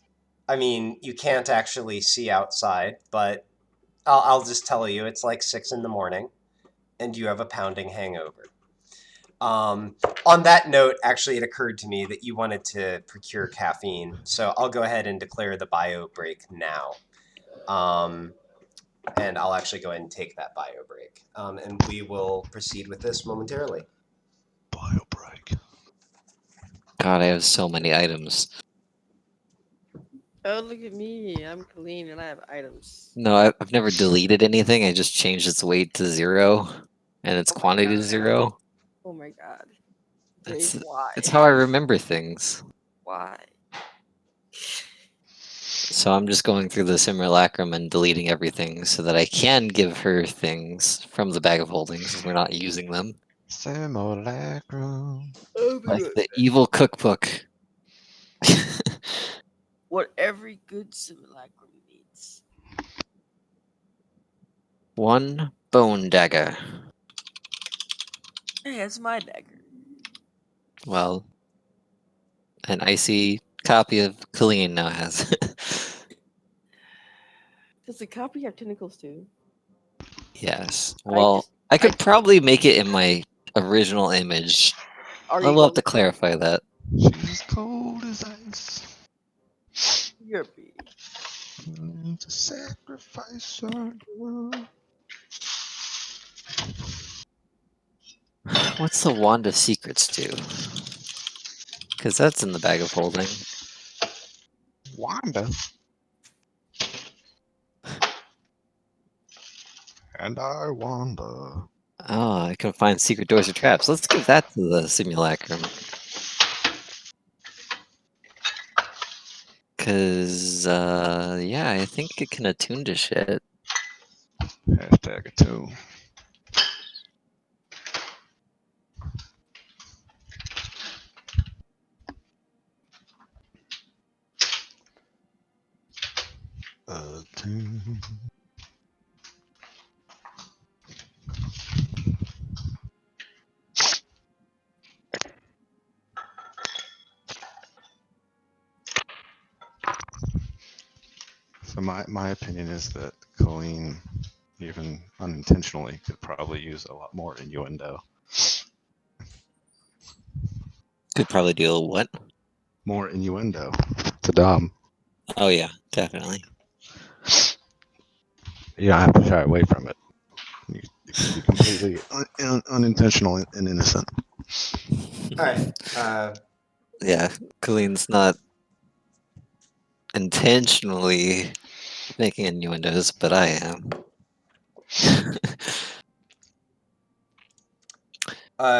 I mean, you can't actually see outside, but I'll just tell you, it's like 6 in the morning, and you have a pounding hangover. On that note, actually, it occurred to me that you wanted to procure caffeine, so I'll go ahead and declare the bio break now. And I'll actually go ahead and take that bio break. And we will proceed with this momentarily. Bio break. God, I have so many items. Oh, look at me. I'm clean and I have items. No, I've never deleted anything. I just changed its weight to 0 and its Oh my quantity to God. 0. Oh my god. It's, Dave, why? it's how I remember things. Why? So I'm just going through the simulacrum and deleting everything so that I can give her things from the bag of holdings if we're not using them. Simulacrum. Like the evil cookbook. What every good simulacrum needs. 1 bone dagger. Hey, that's my dagger. Well, an icy copy of Colleen now has. Does the copy have tentacles too? Yes. Well, I I could probably make it in my original image. Are I you will have going to clarify that. She's as cold as ice. You're be. To sacrifice her love. What's the Wand of Secrets do? Because that's in the bag of holding. Wanda. And I wonder. Oh, I can find secret doors or traps. Let's give that to the simulacrum. Because, yeah, I think it can attune to shit. Hashtag a two. So my opinion is that Colleen, even unintentionally, could probably use a lot more innuendo. Could probably deal what? More innuendo to Dom. Oh yeah, definitely. You don't have to shy away from it. It could be completely unintentional and innocent. All right. Yeah, Colleen's not intentionally making innuendos, but I am.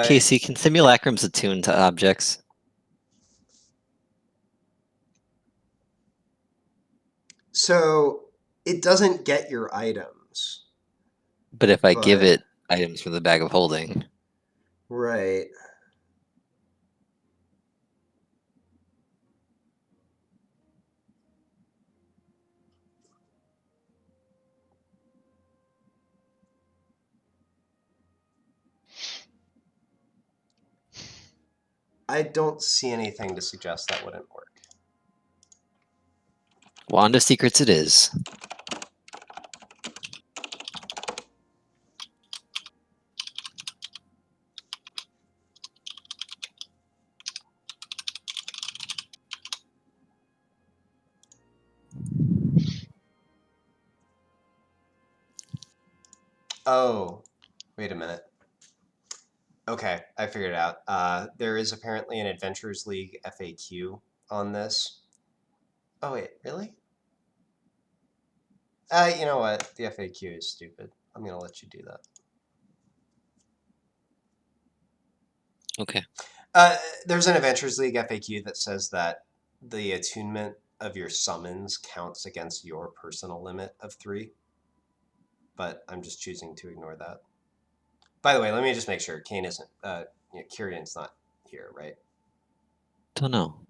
Casey, can simulacrums attune to objects? So it doesn't get your items. But if I give But- it items from the bag of holding, Right. I don't see anything to suggest that wouldn't work. Wand of Secrets it is. Oh, wait a minute. Okay, I figured it out. There is apparently an Adventurers League FAQ on this. Oh wait, really? You know what? The FAQ is stupid. I'm gonna let you do that. Okay. There's an Adventurers League FAQ that says that the attunement of your summons counts against your personal limit of 3. But I'm just choosing to ignore that. By the way, let me just make sure. Kane isn't, Kyrian's not here, right? Don't know.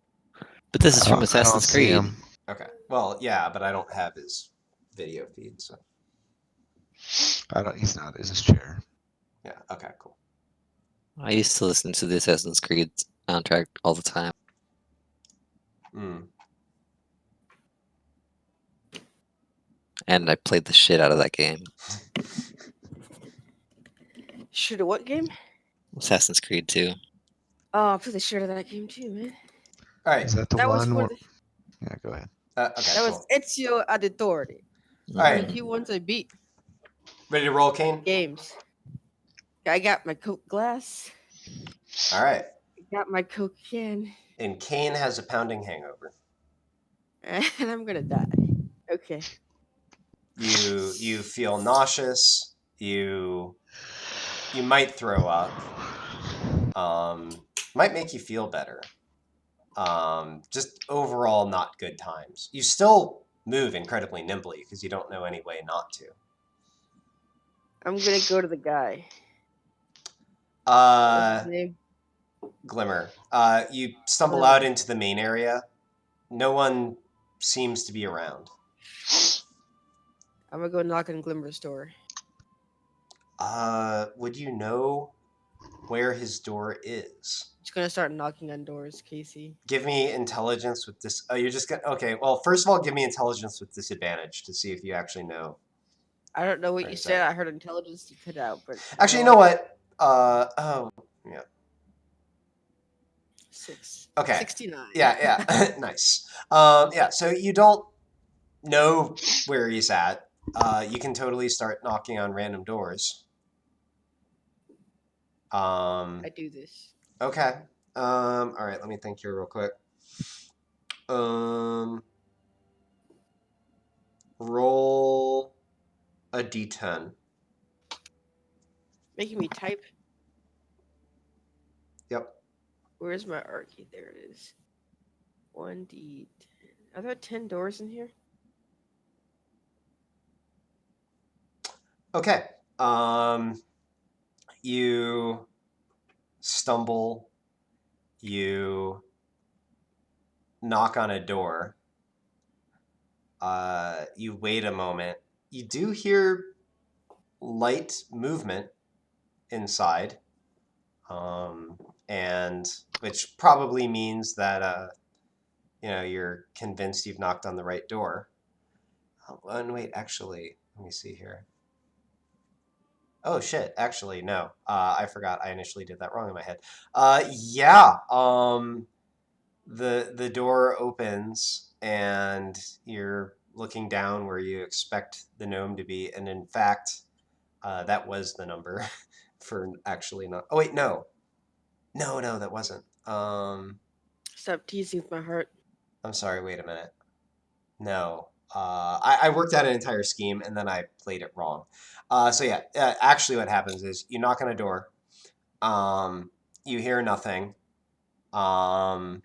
But this is from I don't Assassin's see Creed. him. Okay. Well, yeah, but I don't have his video feed, so He's not. Is his chair? yeah. Okay, cool. I used to listen to the Assassin's Creed soundtrack all the time. Mm. And I played the shit out of that game. Shoot, what game? Assassin's Creed 2. Oh, I played the shit out of that game too, man. All right. Is that the That was one for where? the, Yeah, go ahead. Okay, that cool. was Ezio Auditore. All right. He once I beat Ready to roll, Kane? games. I got my Coke glass. All right. I got my Coke can, And Kane has a pounding hangover. and I'm gonna die. Okay. You feel nauseous. You might throw up. Might make you feel better. Just overall not good times. You still move incredibly nimbly because you don't know any way not to. I'm gonna go to the guy. What's his name? Glimmer. You stumble Glimmer. out into the main area. No one seems to be around. I'm gonna go knock on Glimmer's door. Would you know where his door is? Just gonna start knocking on doors, Casey. Give me intelligence with this. Oh, you're just gonna. Okay, well, first of all, give me intelligence with disadvantage to see if you actually know. I don't know what Where you is said. that? I heard intelligence you cut out, but Actually, you know what? Oh, yeah. 6. Okay. 69. Yeah, nice. Yeah, so you don't know where he's at. You can totally start knocking on random doors. I do this. Okay. All right, let me think here real quick. Roll a d10. Making me type. Yep. Where's my art key? There it is. 1d10. Are there 10 doors in here? Okay. You stumble. You knock on a door. You wait a moment. You do hear light movement inside, and which probably means that you're convinced you've knocked on the right door. Oh, and wait, actually, let me see here. Oh shit! Actually, no. I forgot. I initially did that wrong in my head. Yeah. The door opens and you're looking down where you expect the gnome to be, and in fact, that was the number for actually not. Oh wait, no, that wasn't. Stop teasing with my heart. I'm sorry. Wait a minute. No. I worked out an entire scheme and then I played it wrong. So yeah, actually what happens is you knock on a door. You hear nothing. Do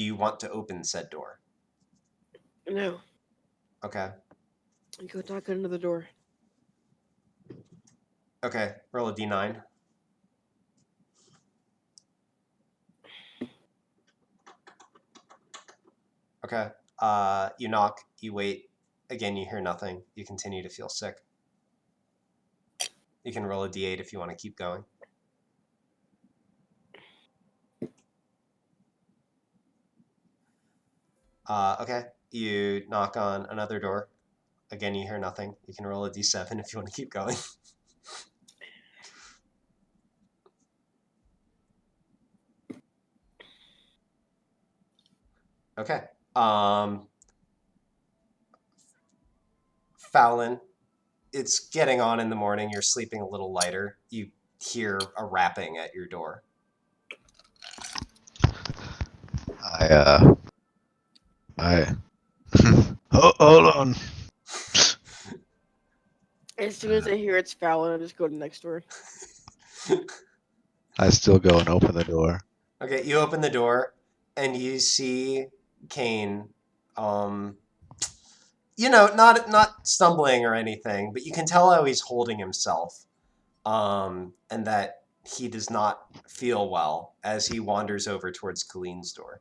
you want to open said door? No. Okay. I go knock on another door. Okay. Roll a d9. Okay. You knock. You wait. Again, you hear nothing. You continue to feel sick. You can roll a d8 if you want to keep going. Okay. You knock on another door. Again, you hear nothing. You can roll a d7 if you want to keep going. Okay. Fallon, it's getting on in the morning. You're sleeping a little lighter. You hear a rapping at your door. Hold on. As soon as I hear it's Fallon, I just go to the next door. I still go and open the door. Okay, you open the door and you see Kane. Not stumbling or anything, but you can tell how he's holding himself, and that he does not feel well as he wanders over towards Colleen's door.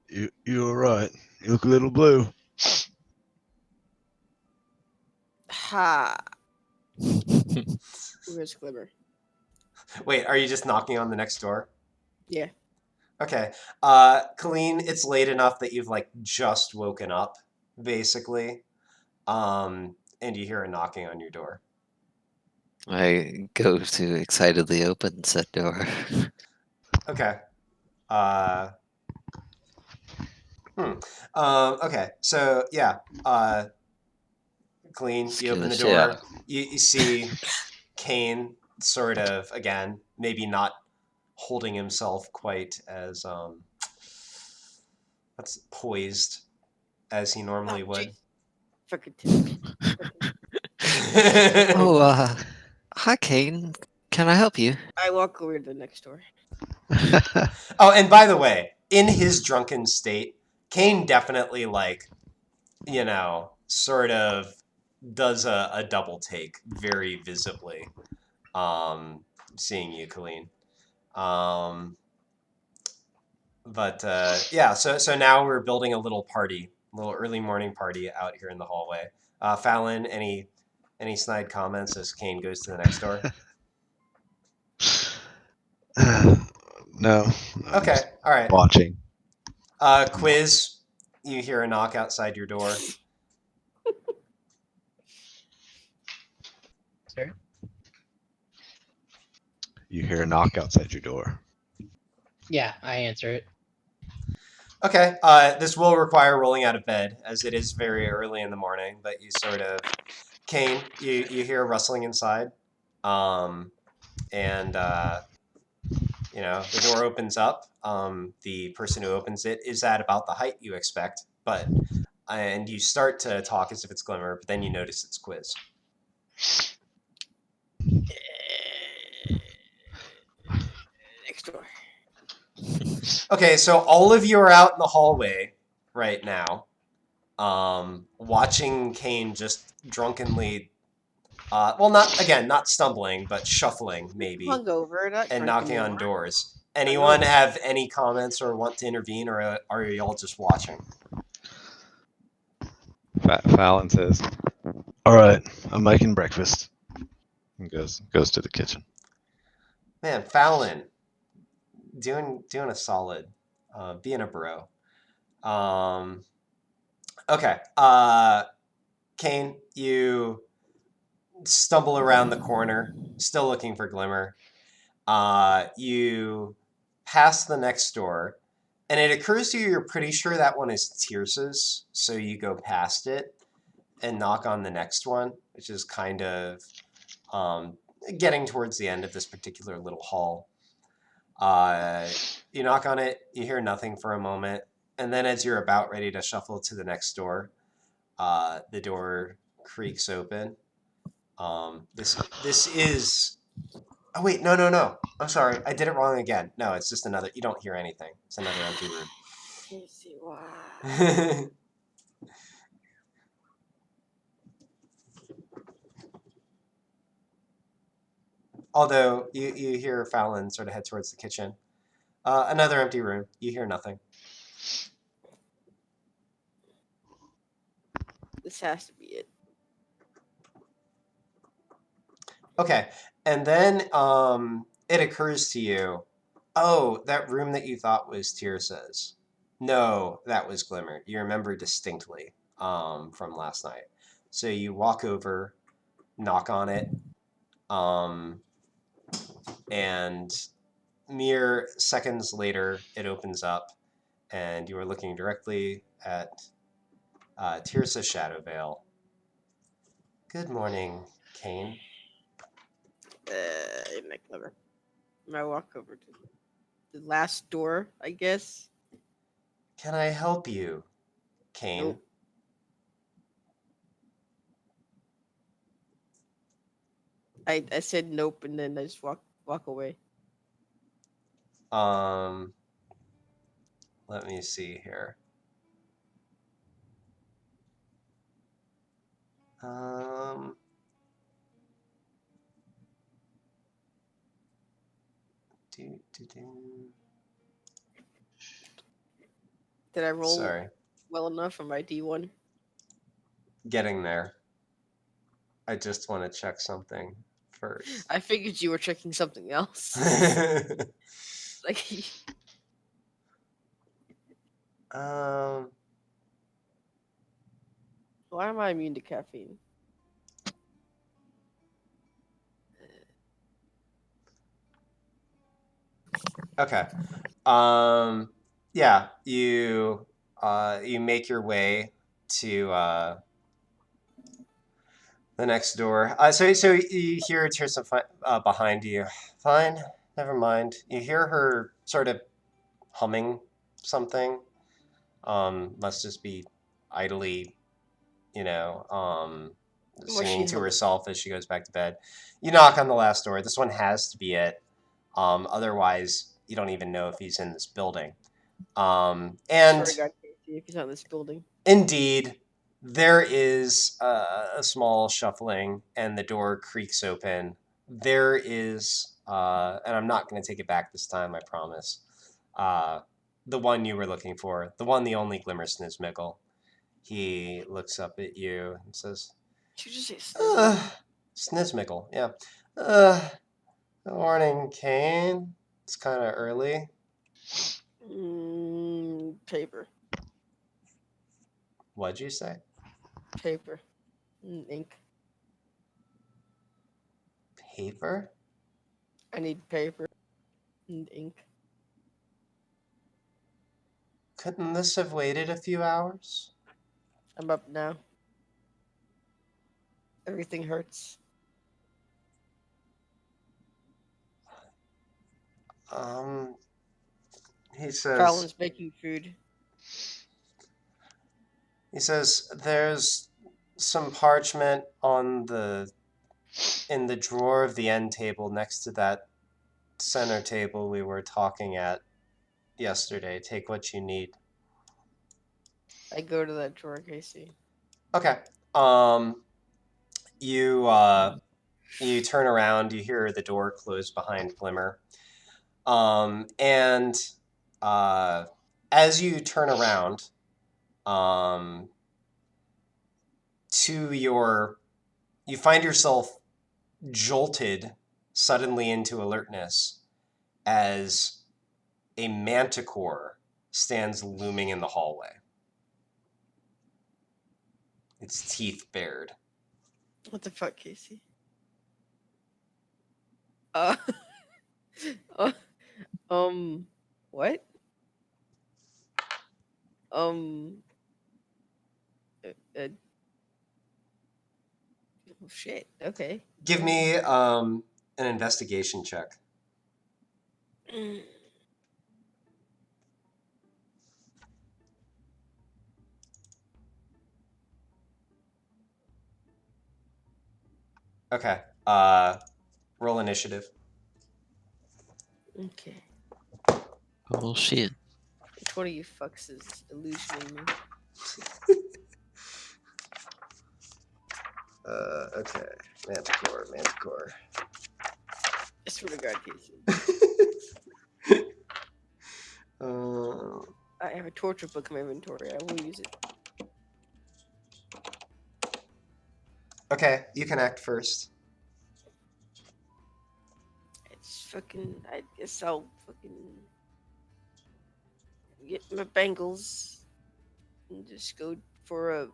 You all right? You look a little blue. Ha! Where's Glimmer? Wait, are you just knocking on the next door? Yeah. Okay. Colleen, it's late enough that you've just woken up, basically. And you hear a knocking on your door. I go to excitedly open said door. Okay. Okay. So yeah. Colleen, Just you give open a the shit door. out. You see Kane sort of again, maybe not holding himself quite as that's poised as he normally would. Fucking Oh, hi, Kane. Can I help you? I walk over to the next door. Oh, and by the way, in his drunken state, Kane definitely sort of does a double take very visibly, seeing you, Colleen. Yeah, so now we're building a little party, a little early morning party out here in the hallway. Fallon, any snide comments as Kane goes to the next door? No. Okay, all right. Watching. Quiz, you hear a knock outside your door. Sir? You hear a knock outside your door. Yeah, I answer it. Okay, this will require rolling out of bed, as it is very early in the morning, but you sort of... Kane, you hear a rustling inside, and, the door opens up. The person who opens it is at about the height you expect, and you start to talk as if it's Glimmer, but then you notice it's Quiz. Next door. Okay, so all of you are out in the hallway right now, watching Kane just drunkenly, not stumbling, but shuffling maybe, Hungover, not and drunk knocking on anymore. doors. Anyone have any comments or want to intervene, or are y'all just watching? Fallon says, "All right, I'm making breakfast." And goes to the kitchen. Man, Fallon, doing a solid, being a bro. Okay. Kane, you stumble around the corner, still looking for Glimmer. You pass the next door, and it occurs to you you're pretty sure that one is Tierce's, so you go past it and knock on the next one, which is kind of getting towards the end of this particular little hall. You knock on it, you hear nothing for a moment, and then as you're about ready to shuffle to the next door, the door creaks open. This is. Oh wait, no. I'm sorry, I did it wrong again. No, it's just another. You don't hear anything. It's another empty Can you see why? room. Although you hear Fallon sort of head towards the kitchen. Another empty room. You hear nothing. This has to be it. Okay, and then it occurs to you, oh, that room that you thought was Tierce's. No, that was Glimmer. You remember distinctly from last night. So you walk over, knock on it, and mere seconds later, it opens up, and you are looking directly at Tirsa's shadow veil. Good morning, Kane. My clever. I walk over to the last door, I guess. Can I help you, Kane? Nope. I said nope, and then I just walk away. Let me see here. Did I roll Sorry, well enough for my D1? getting there. I just want to check something first. I figured you were checking something else. Like, why am I immune to caffeine? Okay. Yeah, you make your way to the next door. So you hear Tirsa behind you. Fine, never mind. You hear her sort of humming something. Must just be idly, What's singing she to humming? herself as she goes back to bed. You knock on the last door. This one has to be it. Otherwise, you don't even know if he's in this building. Swear And to God, Casey, if he's not in this building. indeed, there is a small shuffling, and the door creaks open. There is, and I'm not going to take it back this time, I promise. The one you were looking for, the one, the only Glimmer Snizmickle. He looks up at you and says, Did you just say Snizzy? Snizmickle, yeah. Good morning, Kane. It's kind of early. Paper. What'd you say? Paper. Ink. Paper? I need paper and ink. Couldn't this have waited a few hours? I'm up now. Everything hurts. He says, Fallon's making food. there's some parchment in the drawer of the end table next to that center table we were talking at yesterday. Take what you need. I go to that drawer, Casey. Okay. You turn around, you hear the door close behind Glimmer. And as you turn around, you find yourself jolted suddenly into alertness as a manticore stands looming in the hallway, its teeth bared. What the fuck, Casey? Uh, uh what? Um, uh, uh, oh, shit. Okay. Give me an investigation check. Okay. Roll initiative. Okay. Oh shit. Which one of you fucks is illusioning me? Okay. Manticore. I swear to God, Casey. I have a torture book in my inventory. I will use it. Okay, you can act first. It's fucking. I guess I'll fucking get my bangles and just go for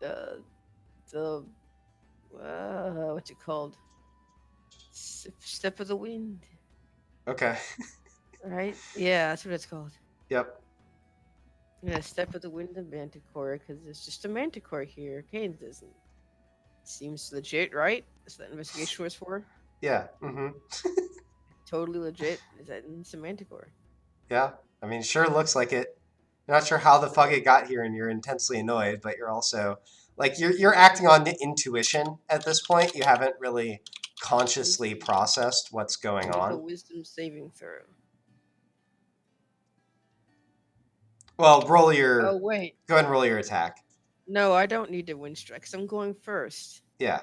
the what's it called? Step of the wind. Okay. Right? Yeah, that's what it's called. Yep. I'm gonna step of the wind of Manticore because it's just a Manticore here. Okay, it doesn't. Seems legit, right? That's what that investigation was for. Yeah. Mm-hmm. Totally legit. Is that it's a Manticore? Yeah. I mean, sure looks like it. You're not sure how the fuck it got here, and you're intensely annoyed, but you're also like you're acting on intuition at this point. You haven't really consciously processed what's going Make a on. wisdom saving throw. Well, roll your. Oh wait, Go ahead and roll your attack. no, I don't need to win strike 'cause I'm going first. Yeah.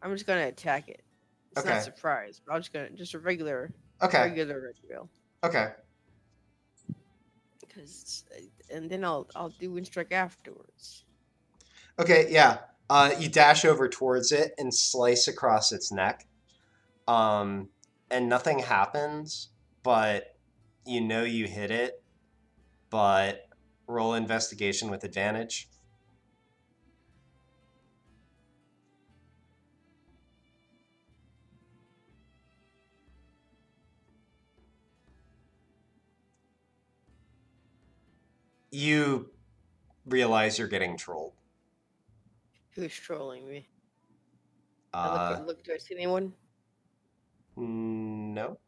I'm just gonna attack it. It's Okay. not surprise, but I'm just gonna just a regular Okay. red wheel. Okay. Because and then I'll do win strike afterwards. Okay. Yeah. You dash over towards it and slice across its neck. And nothing happens, but you know you hit it. But roll investigation with advantage. You realize you're getting trolled. Who's trolling me? I look. Do I see anyone? No.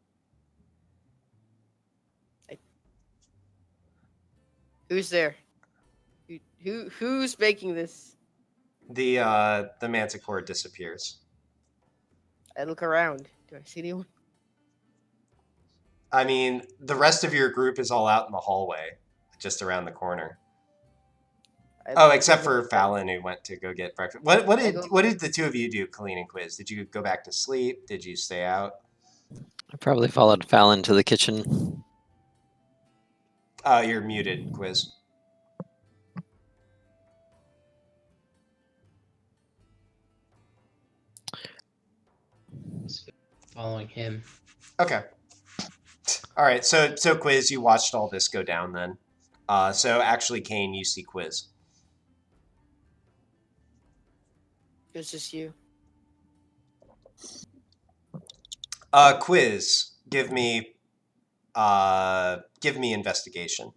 Who's there? Who's making this? The manticore disappears. I look around. Do I see anyone? I mean, the rest of your group is all out in the hallway, just around the corner. Oh, except for Fallon, who went to go get breakfast. What did the two of you do, Colleen and Quiz? Did you go back to sleep? Did you stay out? I probably followed Fallon to the kitchen. You're muted, Quiz. Following him. Okay. All right. So Quiz, you watched all this go down then. So actually, Kane, you see Quiz. It's just you. Quiz, give me investigation.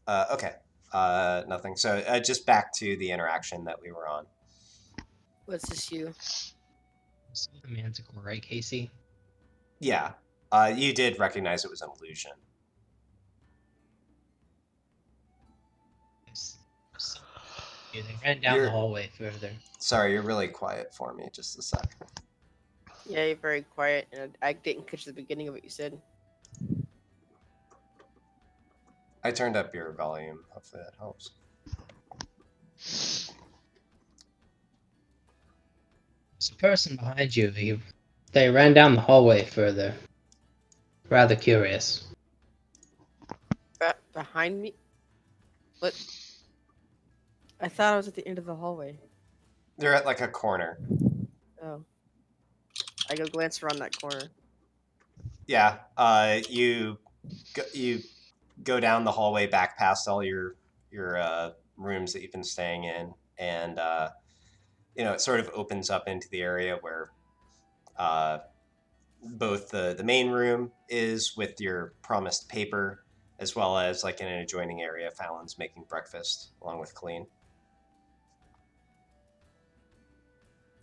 Okay. Nothing. So just back to the interaction that we were on. What's this you? So the manticore, right, Casey? Yeah. You did recognize it was an illusion. They ran down the hallway further. Sorry, you're really quiet for me. Just a sec. Yeah, you're very quiet, and I didn't catch the beginning of what you said. I turned up your volume. Hopefully that helps. There's a person behind you. They ran down the hallway further. Rather curious. Behind me? What? I thought I was at the end of the hallway. They're at like a corner. Oh. I go glance around that corner. Yeah. You go down the hallway back past all your rooms that you've been staying in, and it sort of opens up into the area where both the main room is with your promised paper, as well as like in an adjoining area, Fallon's making breakfast along with Colleen.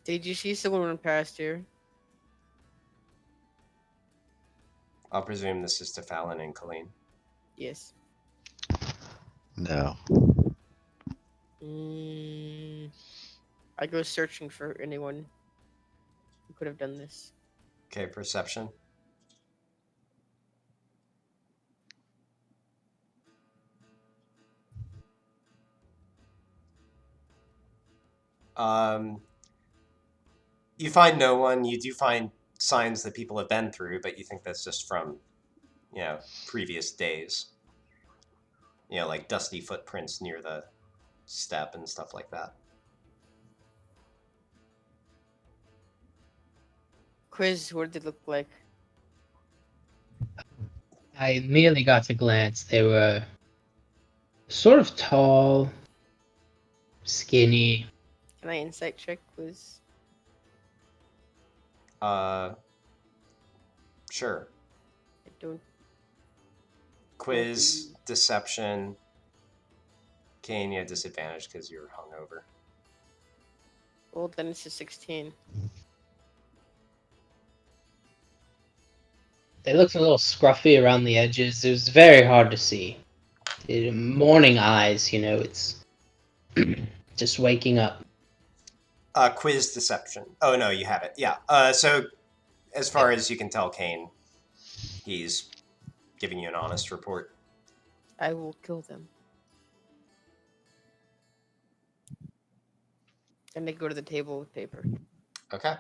Did you see someone run past here? I'll presume this is to Fallon and Colleen. Yes. No. I go searching for anyone who could have done this. Okay, perception. You find no one. You do find signs that people have been through, but you think that's just from, previous days. Like dusty footprints near the step and stuff like that. Quiz, what did they look like? I merely got a glance. They were sort of tall, skinny. Can I insight check quiz? Sure. I don't. Quiz, deception. Kane, you have disadvantage because you're hungover. Well, then it's a 16. They looked a little scruffy around the edges. It was very hard to see. Morning eyes, it's just waking up. Quiz, deception. Oh, no, you have it. Yeah. So as far as you can tell, Kane, he's giving you an honest report. I will kill them. Then they go to the table with paper. Okay.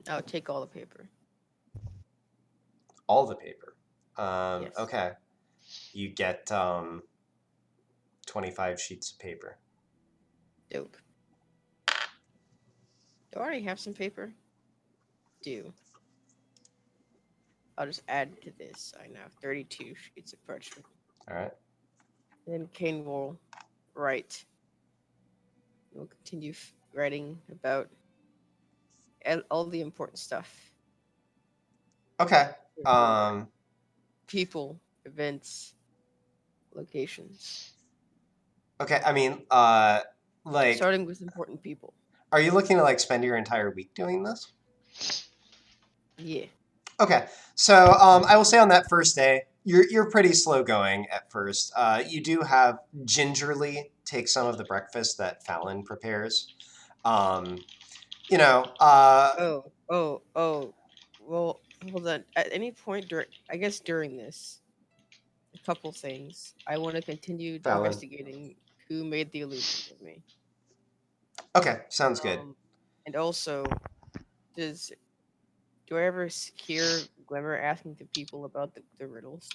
I'll take all the paper. All the paper. Yes. Okay. You get 25 sheets of paper. Dope. Do I already have some paper? Do. I'll just add to this. I now have 32 sheets of parchment. All right. And then Kane will write. We'll continue writing about all the important stuff. Okay. People, events, locations. Okay. I mean, like, Starting with important people. are you looking to like spend your entire week doing this? Yeah. Okay. So I will say on that first day, you're pretty slow going at first. You do have gingerly take some of the breakfast that Fallon prepares. Oh. Well, hold on. At any point during this, a couple things. I want to continue Fallon. investigating who made the illusion of me. Okay, sounds good. And also, do I ever hear Glimmer asking to people about the riddles?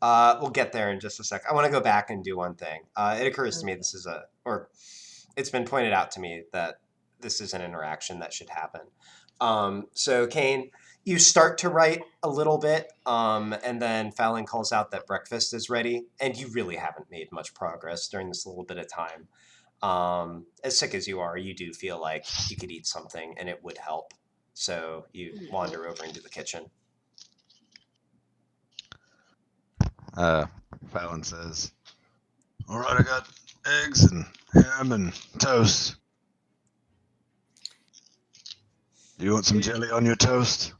We'll get there in just a sec. I want to go back and do one thing. It occurs to me it's been pointed out to me that this is an interaction that should happen. So Kane, you start to write a little bit, and then Fallon calls out that breakfast is ready, and you really haven't made much progress during this little bit of time. As sick as you are, you do feel like you could eat something and it would help. So you wander over into the kitchen. Fallon says, "All right, I got eggs and ham and toast. Do you want some jelly on your toast?"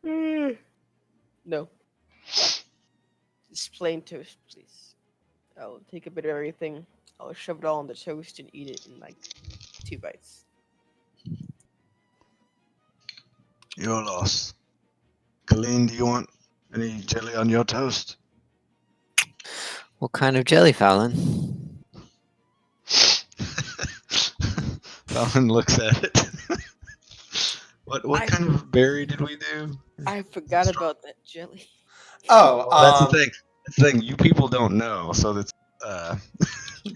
No. Just plain toast, please. I'll take a bit of everything. I'll shove it all on the toast and eat it in like 2 bites. Your loss. Colleen, do you want any jelly on your toast? What kind of jelly, Fallon? Fallon looks at it. What kind of berry did we do? I forgot about that jelly. Oh, Well, that's the thing. That's the thing. You people don't know, so that's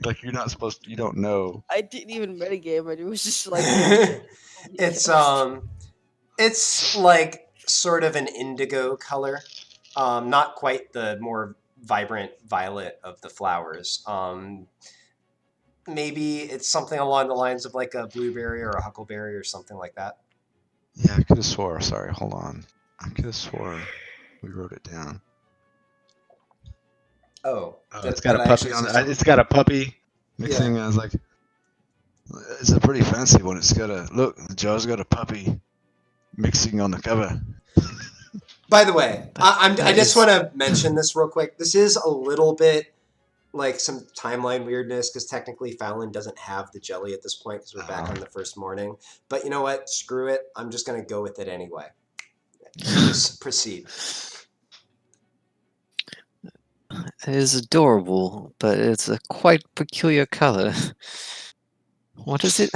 like you're not supposed to. You don't know. I didn't even metagame, but it was just like it's it's like sort of an indigo color, not quite the more vibrant violet of the flowers. Maybe it's something along the lines of like a blueberry or a huckleberry or something like that. Yeah, I could have swore. Sorry, hold on. I could have swore we wrote it down. Oh, It's got a I puppy actually on say it. something? It's got a puppy mixing. I was like, it's a pretty fancy one. It's got a look. The jar's got a puppy mixing on the cover. By the way, I That just is- want to mention this real quick. This is a little bit like some timeline weirdness because technically Fallon doesn't have the jelly at this point because we're back on the first morning. But you know what? Screw it. I'm just going to go with it anyway. Just proceed. It is adorable, but it's a quite peculiar color. What is it?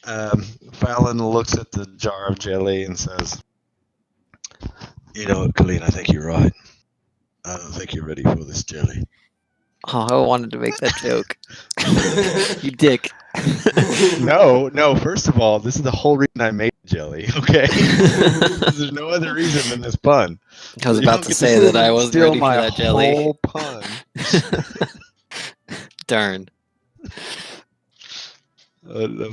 Fallon looks at the jar of jelly and says, "You know, Colleen, I think you're right. I don't think you're ready for this jelly." Oh, I wanted to make that joke. You dick. No. First of all, this is the whole reason I made jelly. Okay, there's no other reason than this pun. I was You about don't to get say that I wasn't steal ready for my that jelly. whole pun. Darn. I'll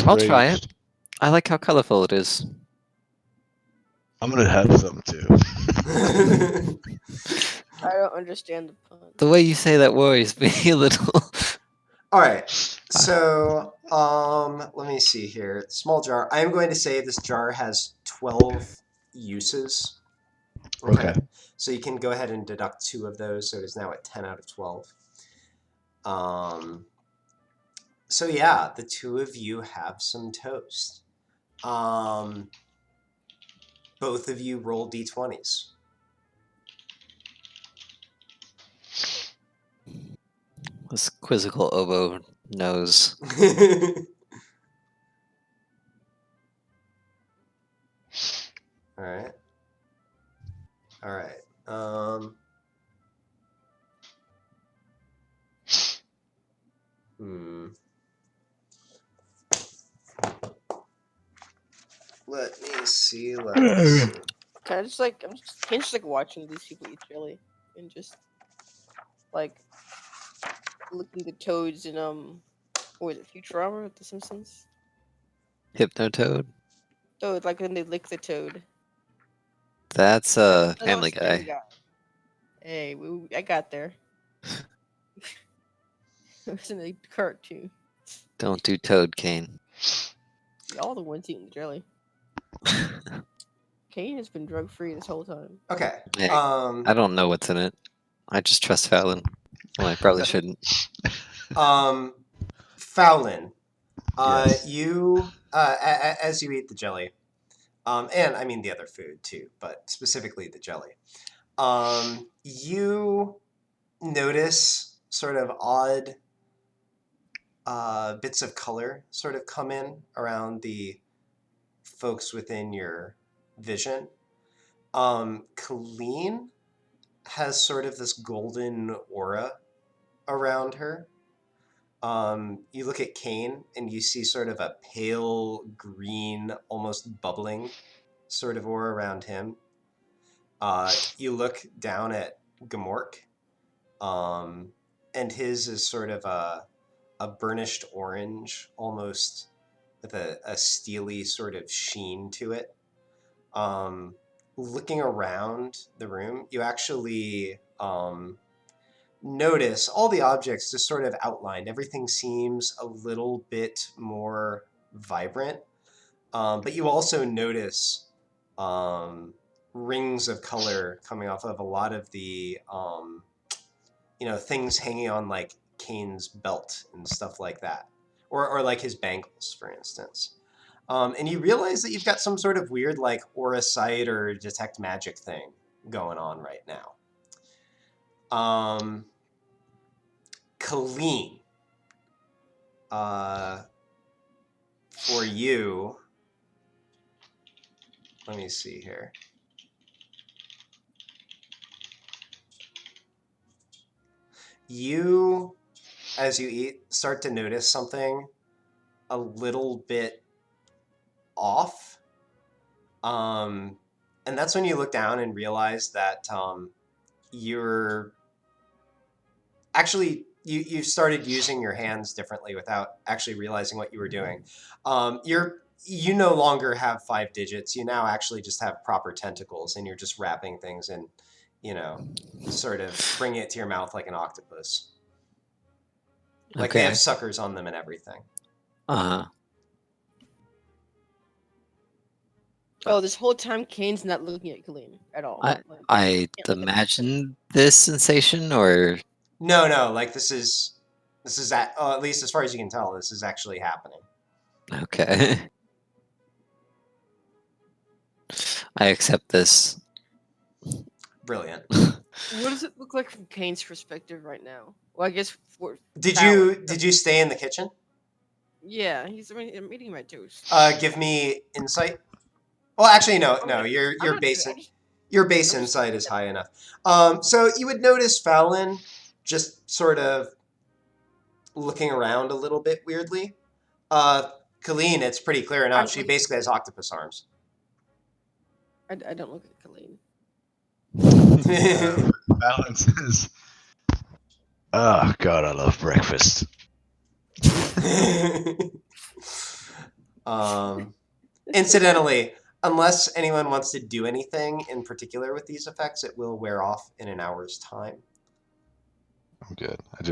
I'll try it. I like how colorful it is. I'm gonna have some too. I don't understand the pun. The way you say that worries me a little. All right. So, let me see here. Small jar. I am going to say this jar has 12 uses. Okay. So you can go ahead and deduct 2 of those. So it is now at 10 out of 12. So yeah, the 2 of you have some toast. Both of you roll d20s. This quizzical oboe knows. All right. All right. Let me see. Kind of just like I'm just like watching these people eat jelly and just like looking at toads and what was it, Futurama with The Simpsons? Hypnotoad? Toad, like when they lick the toad. That's That Family was Family Guy. Hey, I got there. It was in a cartoon. Don't do Toad, Kane. Y'all the ones eating the jelly. Kane has been drug free this whole time. Okay. Hey, I don't know what's in it. I just trust Fallon. Well, I probably shouldn't. Fallon, Yes. you as you eat the jelly, and I mean the other food too, but specifically the jelly, you notice sort of odd bits of color sort of come in around the folks within your vision. Colleen has sort of this golden aura around her. You look at Kane and you see sort of a pale green, almost bubbling sort of aura around him. You look down at Gamork, and his is sort of a burnished orange, almost with a steely sort of sheen to it. Looking around the room, you actually notice all the objects just sort of outlined. Everything seems a little bit more vibrant, but you also notice rings of color coming off of a lot of the things hanging on like Kane's belt and stuff like that, or like his bangles, for instance. And you realize that you've got some sort of weird like aura sight or detect magic thing going on right now. Colleen, for you, let me see here. You, as you eat, start to notice something a little bit off. And that's when you look down and realize that you're actually you've started using your hands differently without actually realizing what you were doing. You no longer have 5 digits. You now actually just have proper tentacles, and you're just wrapping things and, sort of bringing it to your mouth like an octopus. Like they have Okay. suckers on them and everything. Uh-huh. Oh, this whole time Kane's not looking at Colleen at all. I Like, I can't look at imagine this sensation, or No, like this is at least as far as you can tell, this is actually happening. okay. I accept this. Brilliant. What does it look like from Kane's perspective right now? Well, I guess for Did Fallon. you stay in the kitchen? Yeah, I'm eating my toast. Give me insight. Well, actually, no. I'm not Your sure, base I just- I'm just insight looking is at high enough. So you would notice Fallon just sort of looking around a little bit weirdly. Colleen, it's pretty clear enough. She basically has octopus arms. I don't look at Colleen. Fallon says, "Oh God, I love breakfast." Incidentally, unless anyone wants to do anything in particular with these effects, it will wear off in an hour's time. I'm good. I'm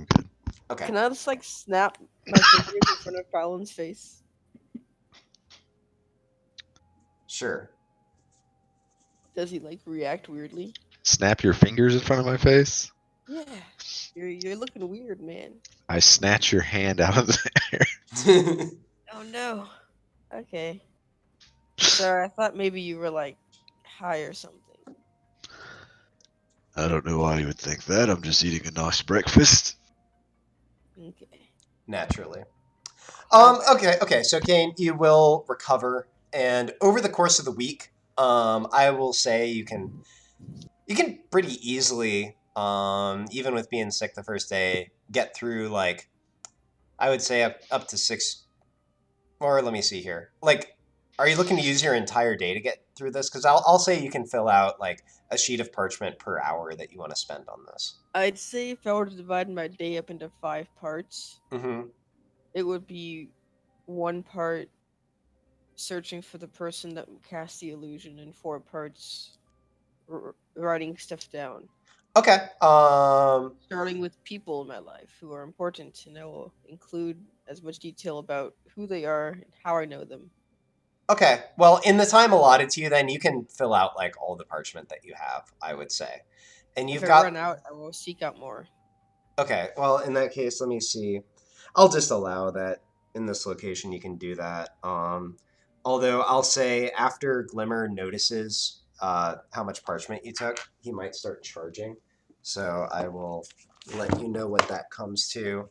good. Okay. Can I just like snap my fingers in front of Fallon's face? Sure. Does he like react weirdly? Snap your fingers in front of my face. Yeah, you're looking weird, man. I snatch your hand out of the air. Oh no. Okay. Sorry, I thought maybe you were like high or something. I don't know why you would think that. I'm just eating a nice breakfast. Okay. Naturally. Okay. Okay. So, Kane, you will recover, and over the course of the week, I will say you can pretty easily, even with being sick the first day, get through like, I would say up to 6. Or let me see here. Like, are you looking to use your entire day to get through this? Because I'll say you can fill out like a sheet of parchment per hour that you want to spend on this. I'd say if I were to divide my day up into 5 parts, Mm-hmm. it would be 1 part searching for the person that cast the illusion, and 4 parts writing stuff down. Okay. Starting with people in my life who are important, and I will include as much detail about who they are and how I know them. Okay. Well, in the time allotted to you, then you can fill out like all the parchment that you have, I would say. And you've If I got. run out, I will seek out more. Okay. Well, in that case, let me see. I'll just allow that in this location you can do that. Although I'll say after Glimmer notices how much parchment you took, he might start charging. So I will let you know what that comes to.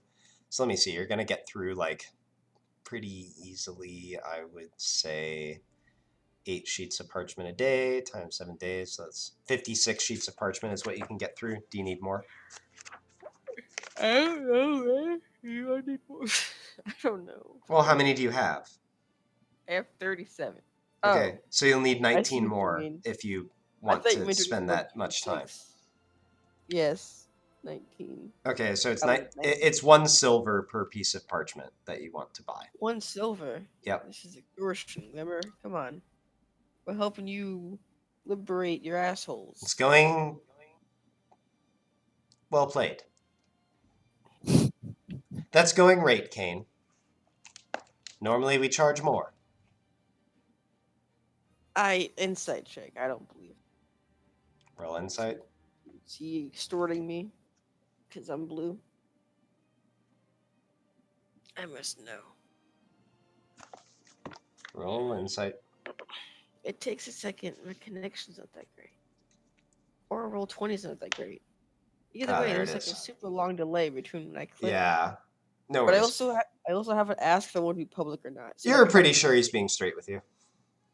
So let me see. You're gonna get through like pretty easily, I would say 8 sheets of parchment a day times 7 days. So that's 56 sheets of parchment is what you can get through. Do you need more? I don't know, man. You need more. I don't know. Well, how many do you have? I have 37. Okay, Oh, so you'll need I see 19 what you more mean. if you I want thought you to meant to spend go that much time. 26. Yes, 19. Okay, so it's I like 19. it's 1 silver per piece of parchment that you want to buy. 1 silver. Yep. This is extortion, Glimmer. Come on. We're helping you liberate your assholes. It's going well played. That's going rate, Kane. Normally we charge more. Insight check. I don't believe. Roll insight. Is he extorting me? Because I'm blue? I must know. Roll insight. It takes a second. My connection's not that great. Or roll 20 is not that great. Either Ah, way, there it there's like a is. super long delay between when I click. Yeah. No But I worries. also have to ask if I want to be public or not. So You're I pretty click sure he's it, being straight with you.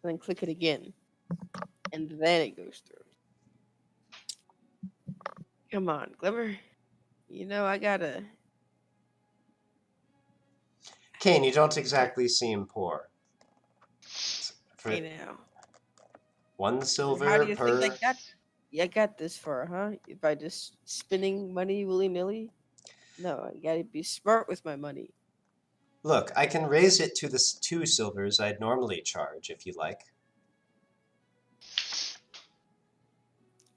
and then click it again, and then it goes through. Come on, Glimmer. You know I gotta. Kane, you don't exactly seem poor. For I know. 1 And how do silver you per. think I got? Yeah, I got this far, huh? By just spending money willy nilly? No, I gotta be smart with my money. Look, I can raise it to the 2 silvers I'd normally charge if you like.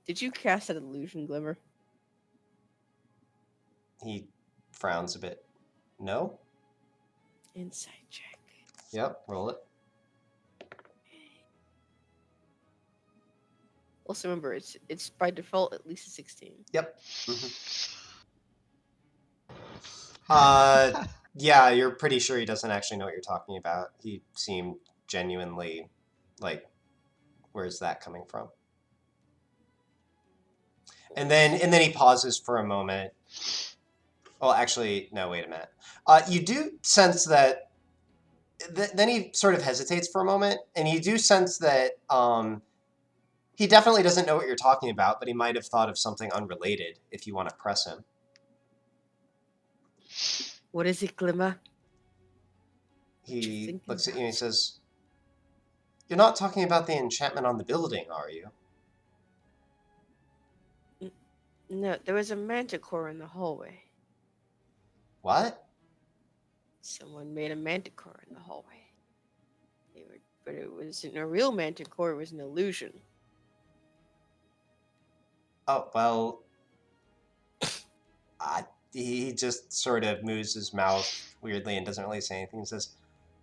Did you cast that illusion, Glimmer? He frowns a bit. No? Insight check. Yep, roll it. Also remember, it's by default at least a 16. Yep. Yeah, you're pretty sure he doesn't actually know what you're talking about. He seemed genuinely like, where's that coming from? And then he pauses for a moment. Well, actually, no, wait a minute. You do sense that. Then he sort of hesitates for a moment, and you do sense that he definitely doesn't know what you're talking about, but he might have thought of something unrelated if you want to press him. What is it, Glimmer? He thinking looks at you and he about? says, "You're not talking about the enchantment on the building, are you?" No, there was a manticore in the hallway. What? Someone made a manticore in the hallway. But it wasn't a real manticore, it was an illusion. Oh, well, he just sort of moves his mouth weirdly and doesn't really say anything. He says,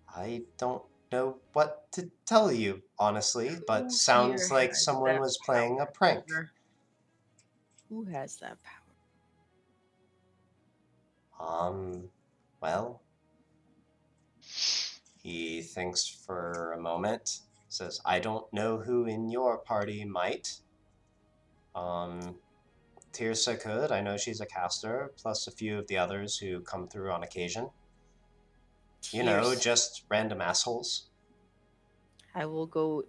"I don't know what to tell you, honestly, but Who sounds here like has someone that was playing a power, prank." Glimmer? Who has that power? Well, he thinks for a moment, says, "I don't know who in your party might. Tirsa could. I know she's a caster, plus a few of the others who come through on occasion. You know, Tears. just random assholes." I will go.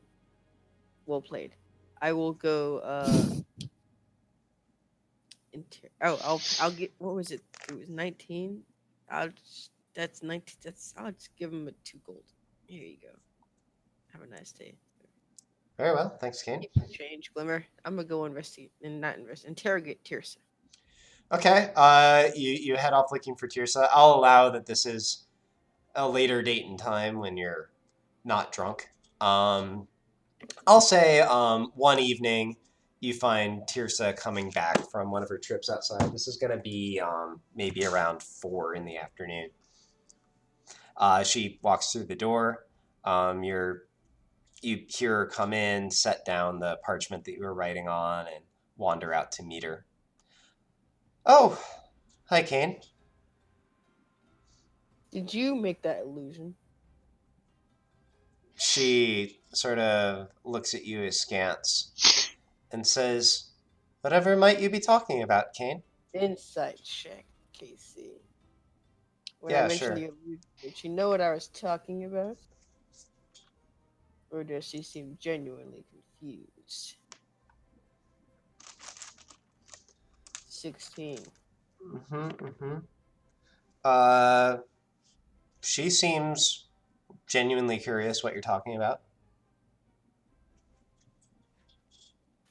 Well played. I will go. I'll get. What was it? It was 19. That's 19. I'll just give him a 2 gold. Here you go. Have a nice day. Very well, thanks, Kane. Keep the change, Glimmer. I'm gonna go investigate and not invest. Interrogate Tirsa. Okay, you head off looking for Tirsa. I'll allow that this is a later date and time when you're not drunk. I'll say one evening you find Tirsa coming back from one of her trips outside. This is going to be maybe around 4 in the afternoon. She walks through the door. You hear her come in, set down the parchment that you were writing on, and wander out to meet her. "Oh, hi, Kane." Did you make that illusion? She sort of looks at you askance and says, "Whatever might you be talking about, Kane?" Insight check, KC. When I Yeah, mentioned sure. the illusion, did she know what I was talking about? Or does she seem genuinely confused? 16. Uh, she seems genuinely curious what you're talking about.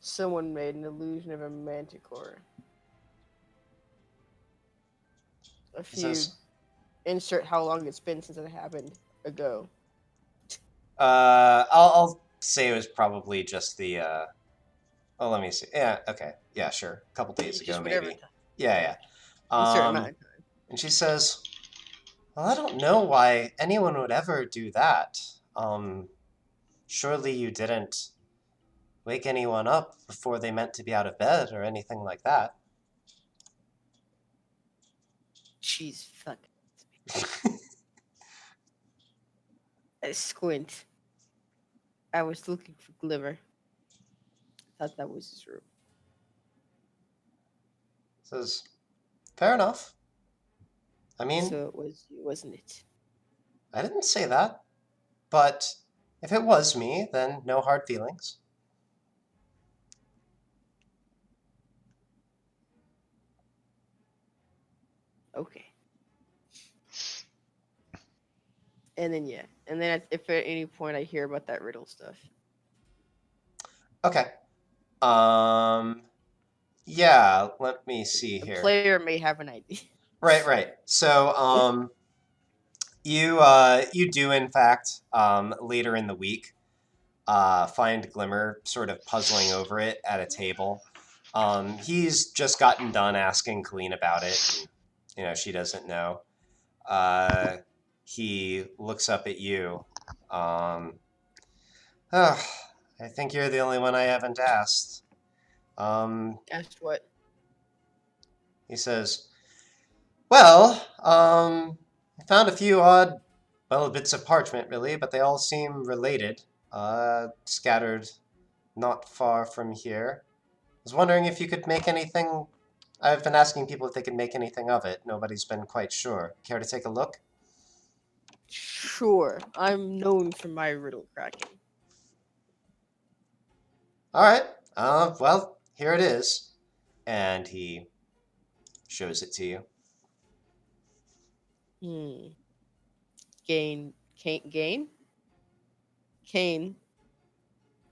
Someone made an illusion of a manticore. A He few. says, Insert how long it's been since it happened ago. I'll say it was probably just the, well, let me see. Yeah, okay. Yeah, sure. A couple days Just ago, whatever maybe. time. Yeah. Insert amount of time. And she says, "Well, I don't know why anyone would ever do that. Surely you didn't wake anyone up before they meant to be out of bed or anything like that." She's fucking. I squint. I was looking for Glimmer. Thought that was his room. Says, fair enough. I mean, So it was you, wasn't it? I didn't say that. But if it was me, then no hard feelings. Okay. And then yeah, and then if at any point I hear about that riddle stuff, Okay. Yeah, let me see the here. player may have an idea. Right. So, you do in fact, later in the week, find Glimmer sort of puzzling over it at a table. He's just gotten done asking Colleen about it, and, she doesn't know. He looks up at you. Oh, I think you're the only one I haven't asked. Asked what? He says, well, I found a few odd, bits of parchment, really, but they all seem related, scattered not far from here. I was wondering if you could make anything. I've been asking people if they could make anything of it. Nobody's been quite sure. Care to take a look? Sure, I'm known for my riddle cracking. All right. Well, here it is. And he shows it to you. Gain. Kane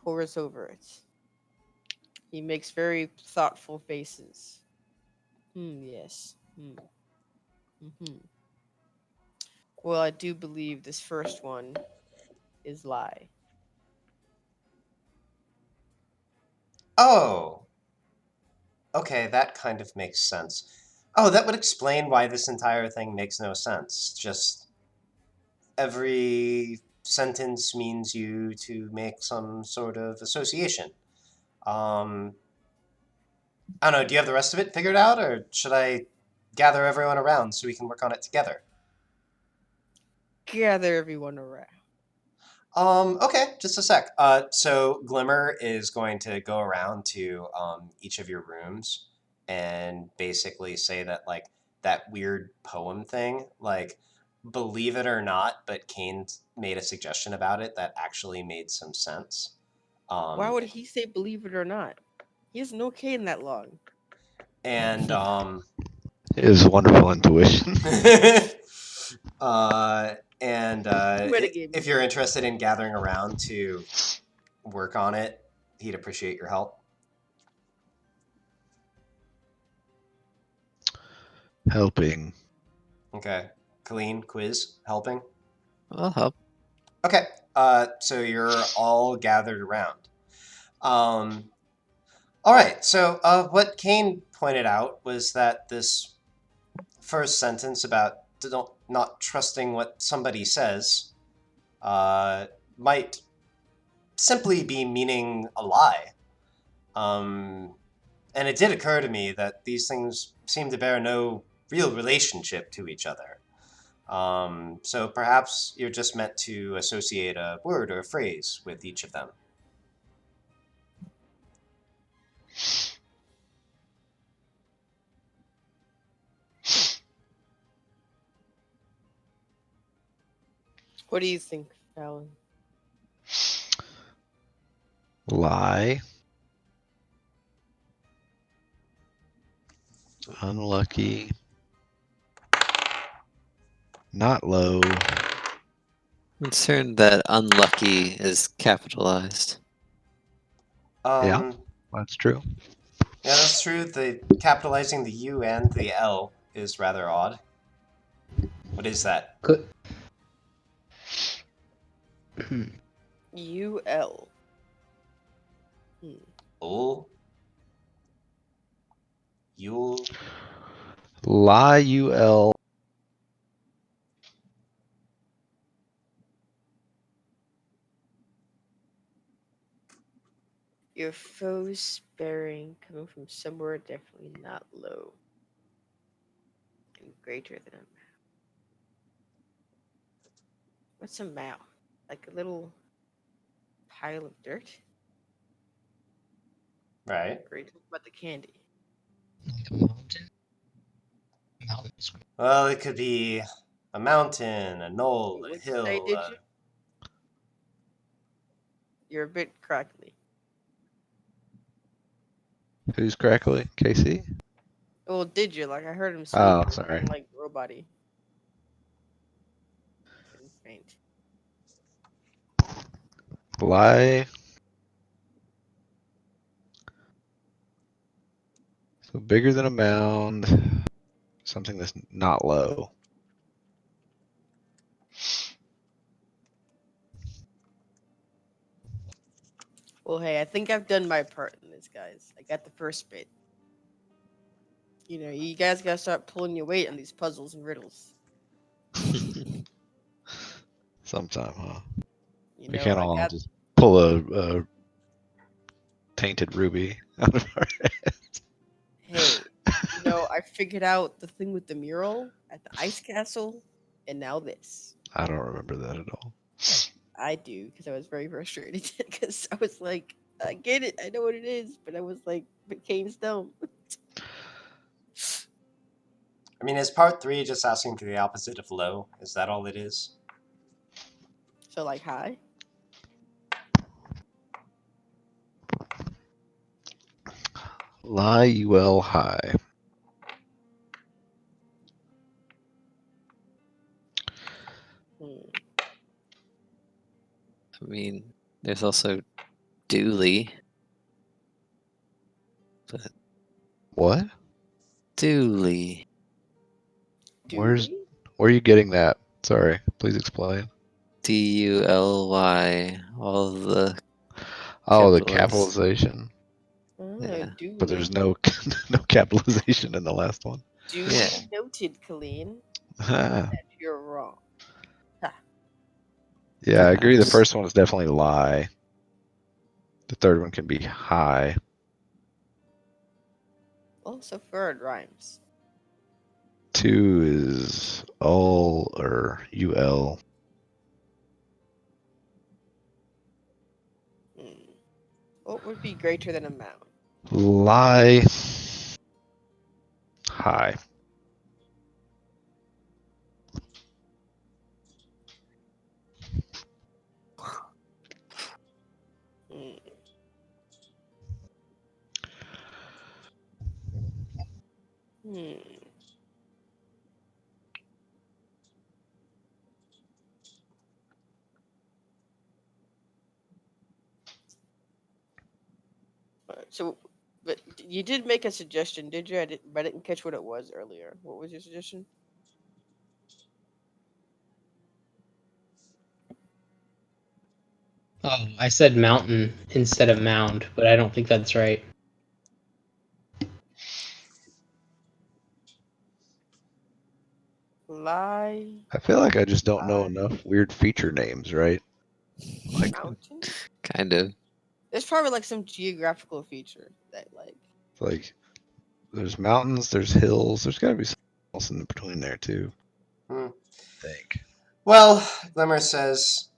pores over it. He makes very thoughtful faces. Yes. Well, I do believe this first one is lie. Oh, okay, that kind of makes sense. Oh, that would explain why this entire thing makes no sense. Just every sentence means you to make some sort of association. I don't know, do you have the rest of it figured out, or should I gather everyone around so we can work on it together? Gather everyone around. Okay, just a sec. So Glimmer is going to go around to each of your rooms and basically say that, like, that weird poem thing, like, believe it or not, but Kane made a suggestion about it that actually made some sense. Why would he say believe it or not? He hasn't known Kane that long. And His wonderful intuition. Metagame. If you're interested in gathering around to work on it, he'd appreciate your help. Helping. Okay. Colleen, quiz, helping? I'll help. Okay. So you're all gathered around. All right. So what Kane pointed out was that this first sentence about not trusting what somebody says might simply be meaning a lie. And it did occur to me that these things seem to bear no real relationship to each other. So perhaps you're just meant to associate a word or a phrase with each of them. What do you think, Fallon? Lie. Unlucky. Not low. Concerned that unlucky is capitalized. Yeah, That's true. yeah, that's true. The capitalizing the U and the L is rather odd. What is that? Good. UL. Ul? Yule? Lie, UL. Your foe's sparing, coming from somewhere definitely not low. And greater than a mouth. What's a mouth? Like a little pile of dirt? Right. Great about the candy. Like a mountain. Mountains. Well, it could be a mountain, a knoll, a What'd you say, hill. did you? You're a bit crackly. Who's crackly? KC? Well, did you? Like, I heard him speak. Oh, It was sorry. kinda like robot-y. And faint. Lie. So bigger than a mound. Something that's not low. Well, hey, I think I've done my part in this, guys. I got the first bit. You know, you guys gotta start pulling your weight on these puzzles and riddles. Sometime, huh? You We know, can't I all got. just pull a tainted ruby out of our Hey, you know, I figured out the thing with the mural at the ice castle, and now this. I don't remember that at all. I do, because I was very frustrated. Because I was like, I get it, I know what it is, but I was like, but Kane's dumb. I mean, is part 3 just asking for the opposite of low? Is that all it is? So, like, hi. Lie UL high. Hmm. I mean, there's also Dooley. But What? Dooley. Where's Dooley? where are you getting that? Sorry, please explain. Duly. All the Oh, the capitals. capitalization. Oh, Yeah. But Dooley. there's no no capitalization in the last one. Duly Yeah. noted, Colleen, Ah, that you're wrong. Ha. yeah, I agree. The Perhaps. first one is definitely lie. The third one can be high. Also, third rhymes. 2 is all or UL. Hmm. What would be greater than a mound? Lie high. Hmm. Hmm. So, but you did make a suggestion, did you? But I didn't catch what it was earlier. What was your suggestion? Oh, I said mountain instead of mound, but I don't think that's right. Lie I feel like I just don't know high enough weird feature names, right? Like, mountain? Kind of. There's probably like some geographical feature that like there's mountains, there's hills, there's got to be something else in between there too. Hmm. I think. Well, Glimmer says,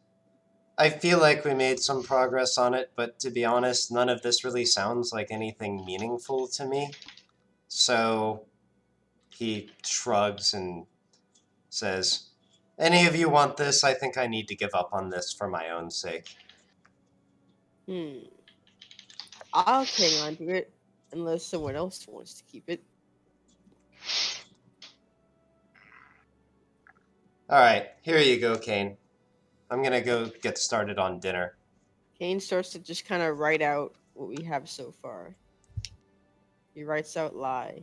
I feel like we made some progress on it, but to be honest, none of this really sounds like anything meaningful to me. So he shrugs and says, any of you want this? I think I need to give up on this for my own sake. I'll hang on to it unless someone else wants to keep it. All right, here you go, Kane. I'm gonna go get started on dinner. Kane starts to just kind of write out what we have so far. He writes out lie.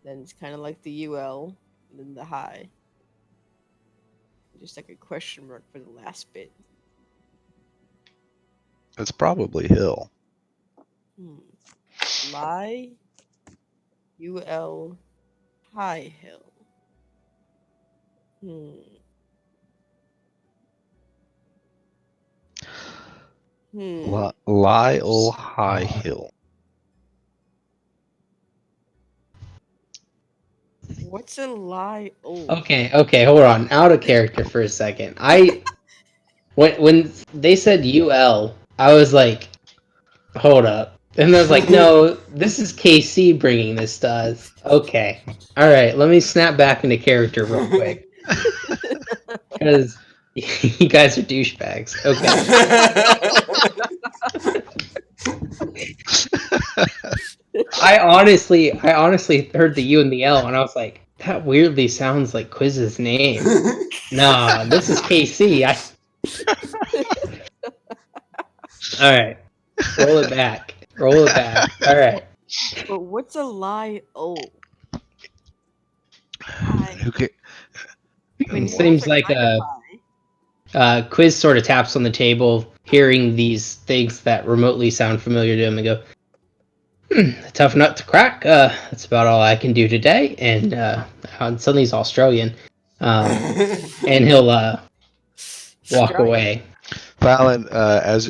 Then it's kind of like the UL, and then the high. Just like a question mark for the last bit. It's probably hill. Lie, UL, high hill. Lyle High Hill. What's a lie? Oh. Okay, hold on. Out of character for a second. When they said UL, I was like, hold up. And I was like, no, this is KC bringing this to us. Okay. All right, let me snap back into character real quick. Because you guys are douchebags. Okay. I honestly heard the U and the L, and I was like, that weirdly sounds like Quiz's name. Nah, this is KC. All right, roll it back. Roll it back. All right. But what's a lie? Oh, Who ca- I mean, Seems hills are like kinda high. Quiz sort of taps on the table, hearing these things that remotely sound familiar to him, and go, tough nut to crack. That's about all I can do today. And suddenly he's Australian, and he'll walk Australian. away. Fallon, as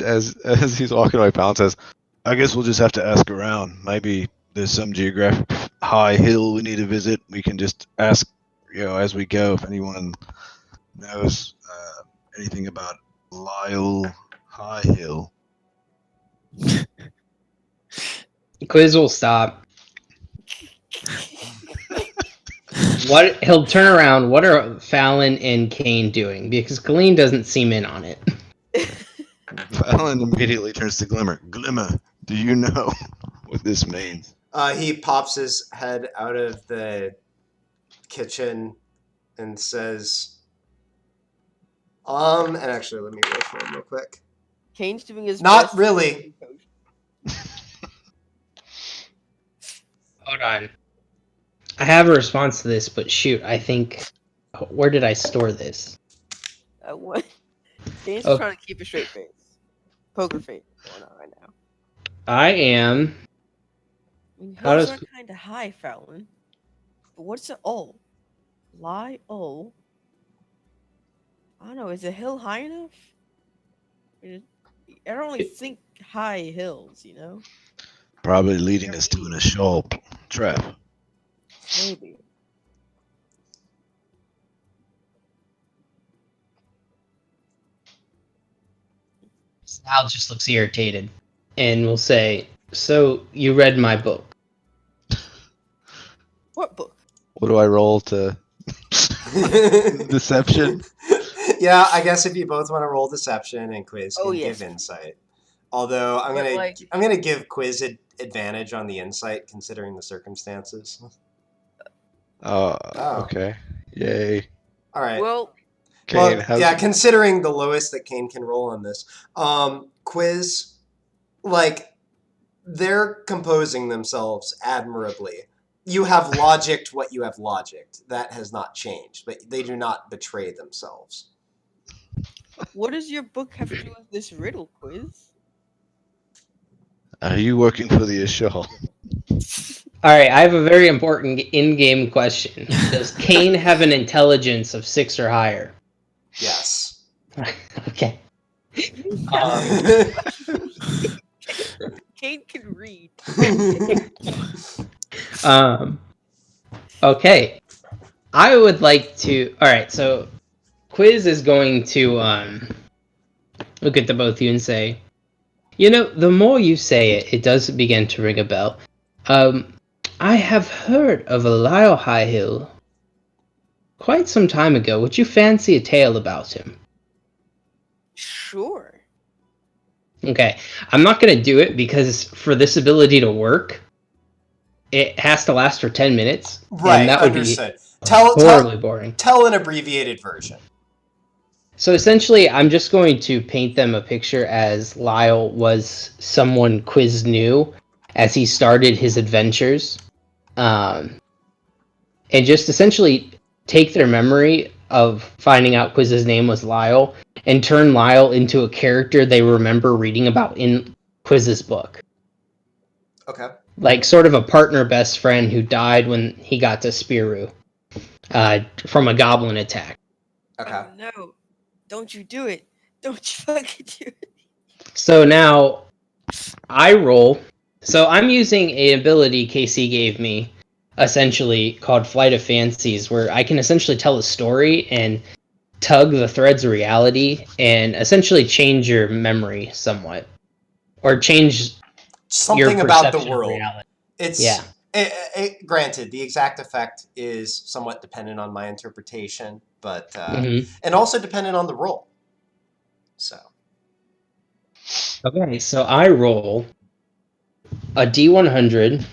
he's walking away, Fallon says, "I guess we'll just have to ask around. Maybe there's some geographic high hill we need to visit. We can just ask, as we go, if anyone knows anything about Lyle High Hill." Quiz will stop. What he'll turn around. What are Fallon and Kane doing? Because Colleen doesn't seem in on it. Fallon immediately turns to Glimmer. Glimmer, do you know what this means? He pops his head out of the kitchen and says, and actually, let me roll for him real quick. Kane's doing his Not best. really. Hold on. I have a response to this, but shoot, I think. Where did I store this? What? Kane's Oh. trying to keep a straight face. Poker face going on right now. I am. I mean, How hills does- are kind of high, Fallon. But what's the O? Lie O. I don't know. Is a hill high enough? I don't really think high hills, you know? Probably leading us to an ashore trap. Maybe. Sal just looks irritated and will say, "So you read my book?" What book? What do I roll to deception? Yeah, I guess if you both want to roll deception and Quiz can Oh, yes. give insight. Although I'm But, gonna give Quiz advantage on the insight considering the circumstances. Oh, Oh. okay. Yay. All right. Well, Kane, Well, how's yeah, considering the lowest that Kane can roll on this, Quiz, like, they're composing themselves admirably. You have logicked what you have logicked. That has not changed, but they do not betray themselves. what does your book have to do with this riddle, Quiz? Are you working for the ashore? All right, I have a very important in-game question. Does Kane have an intelligence of 6 or higher? Yes. Okay. Kane can read. Okay. I would like to. All right, so Quiz is going to look at the both of you and say, the more you say it, it does begin to ring a bell. I have heard of a Lyle High Hill quite some time ago. Would you fancy a tale about him? Sure. Okay, I'm not going to do it because for this ability to work, it has to last for 10 minutes. Right, and that would understood. be horribly boring. Tell an abbreviated version. So essentially, I'm just going to paint them a picture as Lyle was someone Quiz knew as he started his adventures. And just essentially take their memory of finding out Quiz's name was Lyle and turn Lyle into a character they remember reading about in Quiz's book. Okay. Like sort of a partner best friend who died when he got to Spiru from a goblin attack. Okay. Oh, no. Don't you do it. Don't you fucking do it. So now I roll. So I'm using an ability KC gave me, essentially called Flight of Fancies, where I can essentially tell a story and tug the threads of reality and essentially change your memory somewhat. Or change something about the perception of world. reality. It's Yeah. granted, the exact effect is somewhat dependent on my interpretation, but and also dependent on the roll. So Okay, so I roll a D100.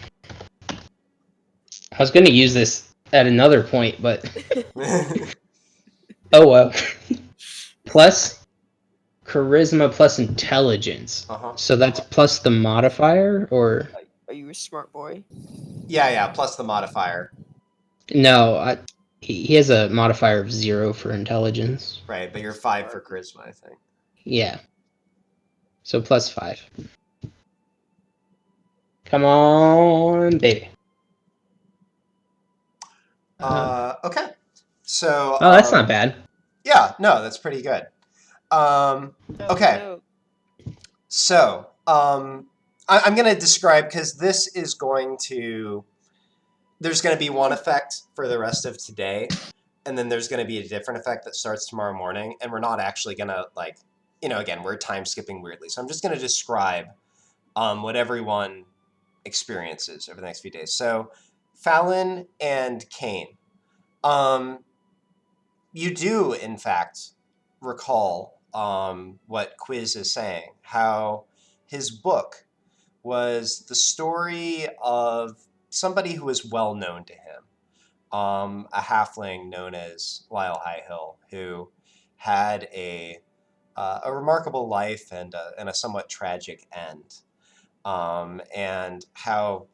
I was going to use this at another point, but oh well. Plus charisma plus intelligence. uh-huh. So that's plus the modifier, or Are you a smart boy? Yeah, plus the modifier. no? He has a modifier of 0 for intelligence. Right, but you're 5 for charisma, I think. Yeah. So plus 5. Come on, baby. Okay. So Oh, that's not bad. Yeah, no, that's pretty good. Okay. No. So, I'm going to describe, because this is going to, there's going to be one effect for the rest of today, and then there's going to be a different effect that starts tomorrow morning, and we're not actually going to, like, again, we're time skipping weirdly. So I'm just going to describe what everyone experiences over the next few days. So, Fallon and Kane, you do, in fact, recall what Quiz is saying, how his book was the story of somebody who was well known to him, a halfling known as Lyle Highhill, who had a remarkable life and a somewhat tragic end, and how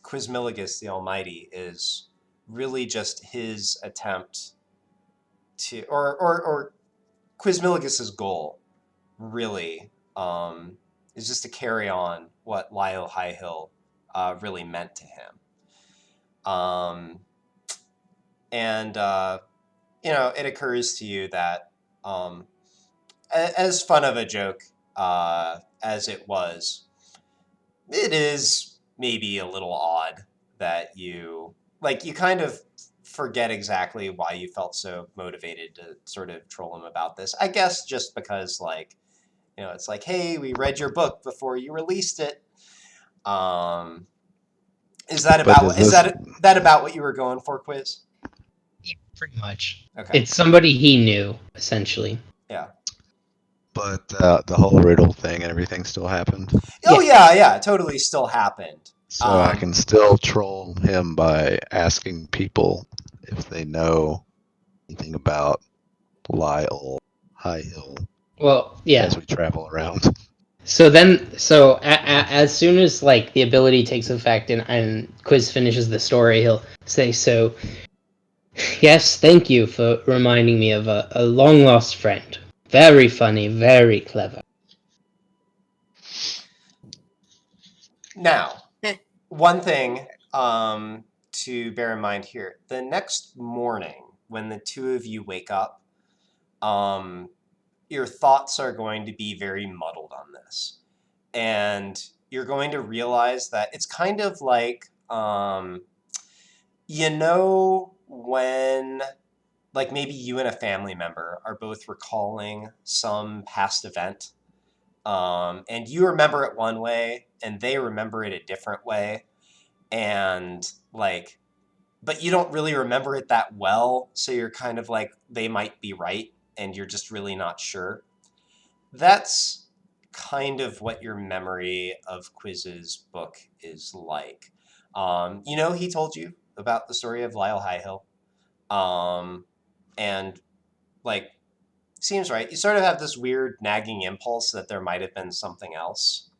Quizmiligus the Almighty is really just his attempt to, or Quizmiligus's goal, really, is just to carry on what Lyle Highhill really meant to him. And it occurs to you that, as fun of a joke as it was, it is maybe a little odd that you kind of forget exactly why you felt so motivated to sort of troll him about this. I guess just because, it's like, hey, we read your book before you released it. Is that about what you were going for, Quiz? Yeah, pretty much. Okay. It's somebody he knew, essentially. Yeah. But the whole riddle thing and everything still happened. Oh yeah, totally still happened. So I can still troll him by asking people if they know anything about Lyle Highhill Well, yeah. as we travel around. So then, as soon as like the ability takes effect and Quiz finishes the story, he'll say, "So, yes, thank you for reminding me of a long lost friend. Very funny, very clever." Now, one thing to bear in mind here: the next morning, when the two of you wake up, your thoughts are going to be very muddled on this, and you're going to realize that it's kind of like, when, like, maybe you and a family member are both recalling some past event, and you remember it one way and they remember it a different way, and but you don't really remember it that well, so you're kind of like, they might be right and you're just really not sure. That's kind of what your memory of Quiz's book is like. He told you about the story of Lyle Highhill, and seems right. You sort of have this weird nagging impulse that there might have been something else.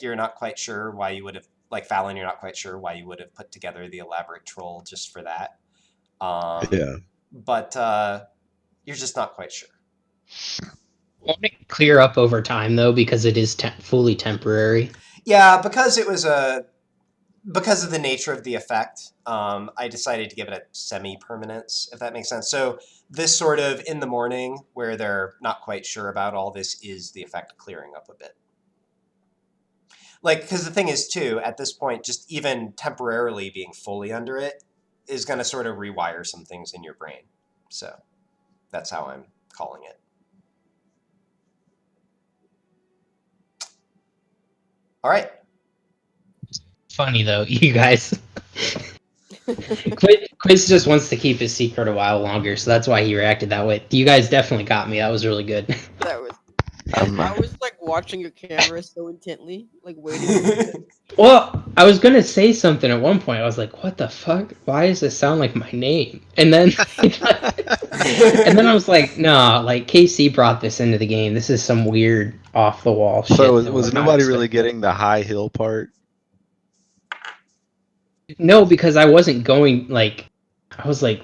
You're not quite sure why you would have, Fallon, you're not quite sure why you would have put together the elaborate troll just for that. Yeah. But you're just not quite sure. Won't it clear up over time though, because it is fully temporary? Yeah, because of the nature of the effect, I decided to give it a semi-permanence, if that makes sense. So this sort of in the morning where they're not quite sure about all this is the effect clearing up a bit. Because the thing is, too, at this point, just even temporarily being fully under it is going to sort of rewire some things in your brain. So that's how I'm calling it. All right. Funny though, you guys. Quiz just wants to keep his secret a while longer, so that's why he reacted that way. You guys definitely got me. That was really good. That was. Um, I was like watching your camera so intently, like waiting. Well, I was gonna say something at one point. I was like, "What the fuck? Why does this sound like my name?" And then, and then I was like, "No, like KC brought this into the game. This is some weird off the wall shit." So that was we're not nobody really expecting." getting the high hill part? No, because I wasn't going like. I was like,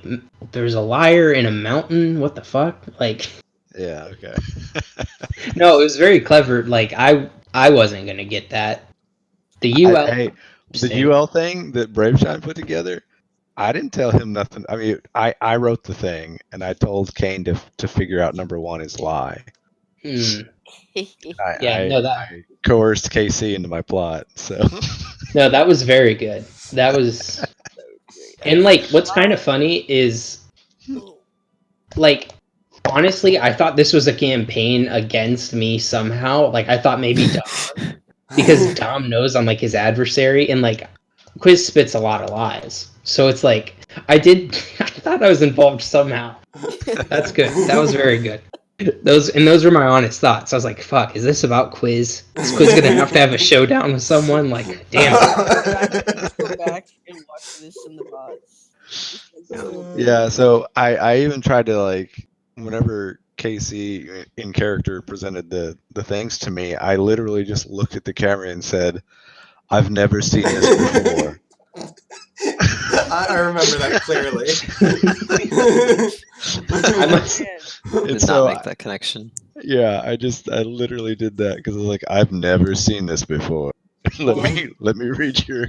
"There's a liar in a mountain. What the fuck?" Like, Yeah. Okay. no, it was very clever. Like, I wasn't gonna get that. The UL. Hey, the Interesting. UL thing that BraveShine put together, I didn't tell him nothing. I mean, I wrote the thing and I told Kane to figure out number one is lie. Hmm. I, Yeah, I, no, that I coerced KC into my plot. So no, that was very good. That was, and like, what's kind of funny is, like, honestly, I thought this was a campaign against me somehow. Like, I thought maybe Dom, because Dom knows I'm like his adversary, and like, Quiz spits a lot of lies. So it's like, I thought I was involved somehow. That's good. That was very good. Those were my honest thoughts. I was like, "Fuck, is this about Quiz? Is Quiz gonna have to have a showdown with someone?" Like, damn. Just go back and watch this in the bots. Just, like, so yeah, so I even tried to like whenever KC in character presented the things to me, I literally just looked at the camera and said, "I've never seen this before." I remember that clearly. I must. Man, did And not so make that connection. yeah, I literally did that because I was like, I've never seen this before. let me read your.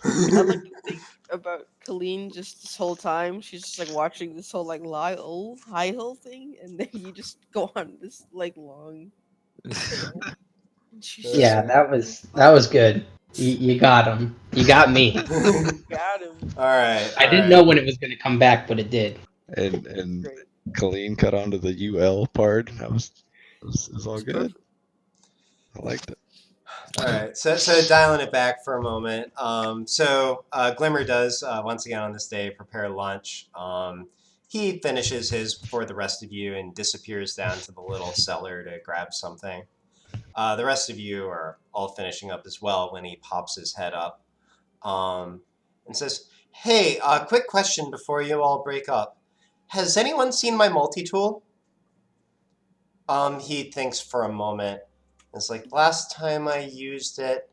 I like to think about Colleen just this whole time. She's just like watching this whole like high hill thing, and then you just go on this like long hill. And she's just Yeah, that was good. You got him. You got me. got him. All right. I didn't know when it was gonna come back, but it did. And Great. Colleen cut onto the UL part. It was all It's good. perfect. I liked it. All right, so dialing it back for a moment. Glimmer does once again on this day prepare lunch. He finishes his before the rest of you and disappears down to the little cellar to grab something. The rest of you are all finishing up as well when he pops his head up and says, "Hey, quick question before you all break up. Has anyone seen my multi-tool?" He thinks for a moment. It's like, last time I used it,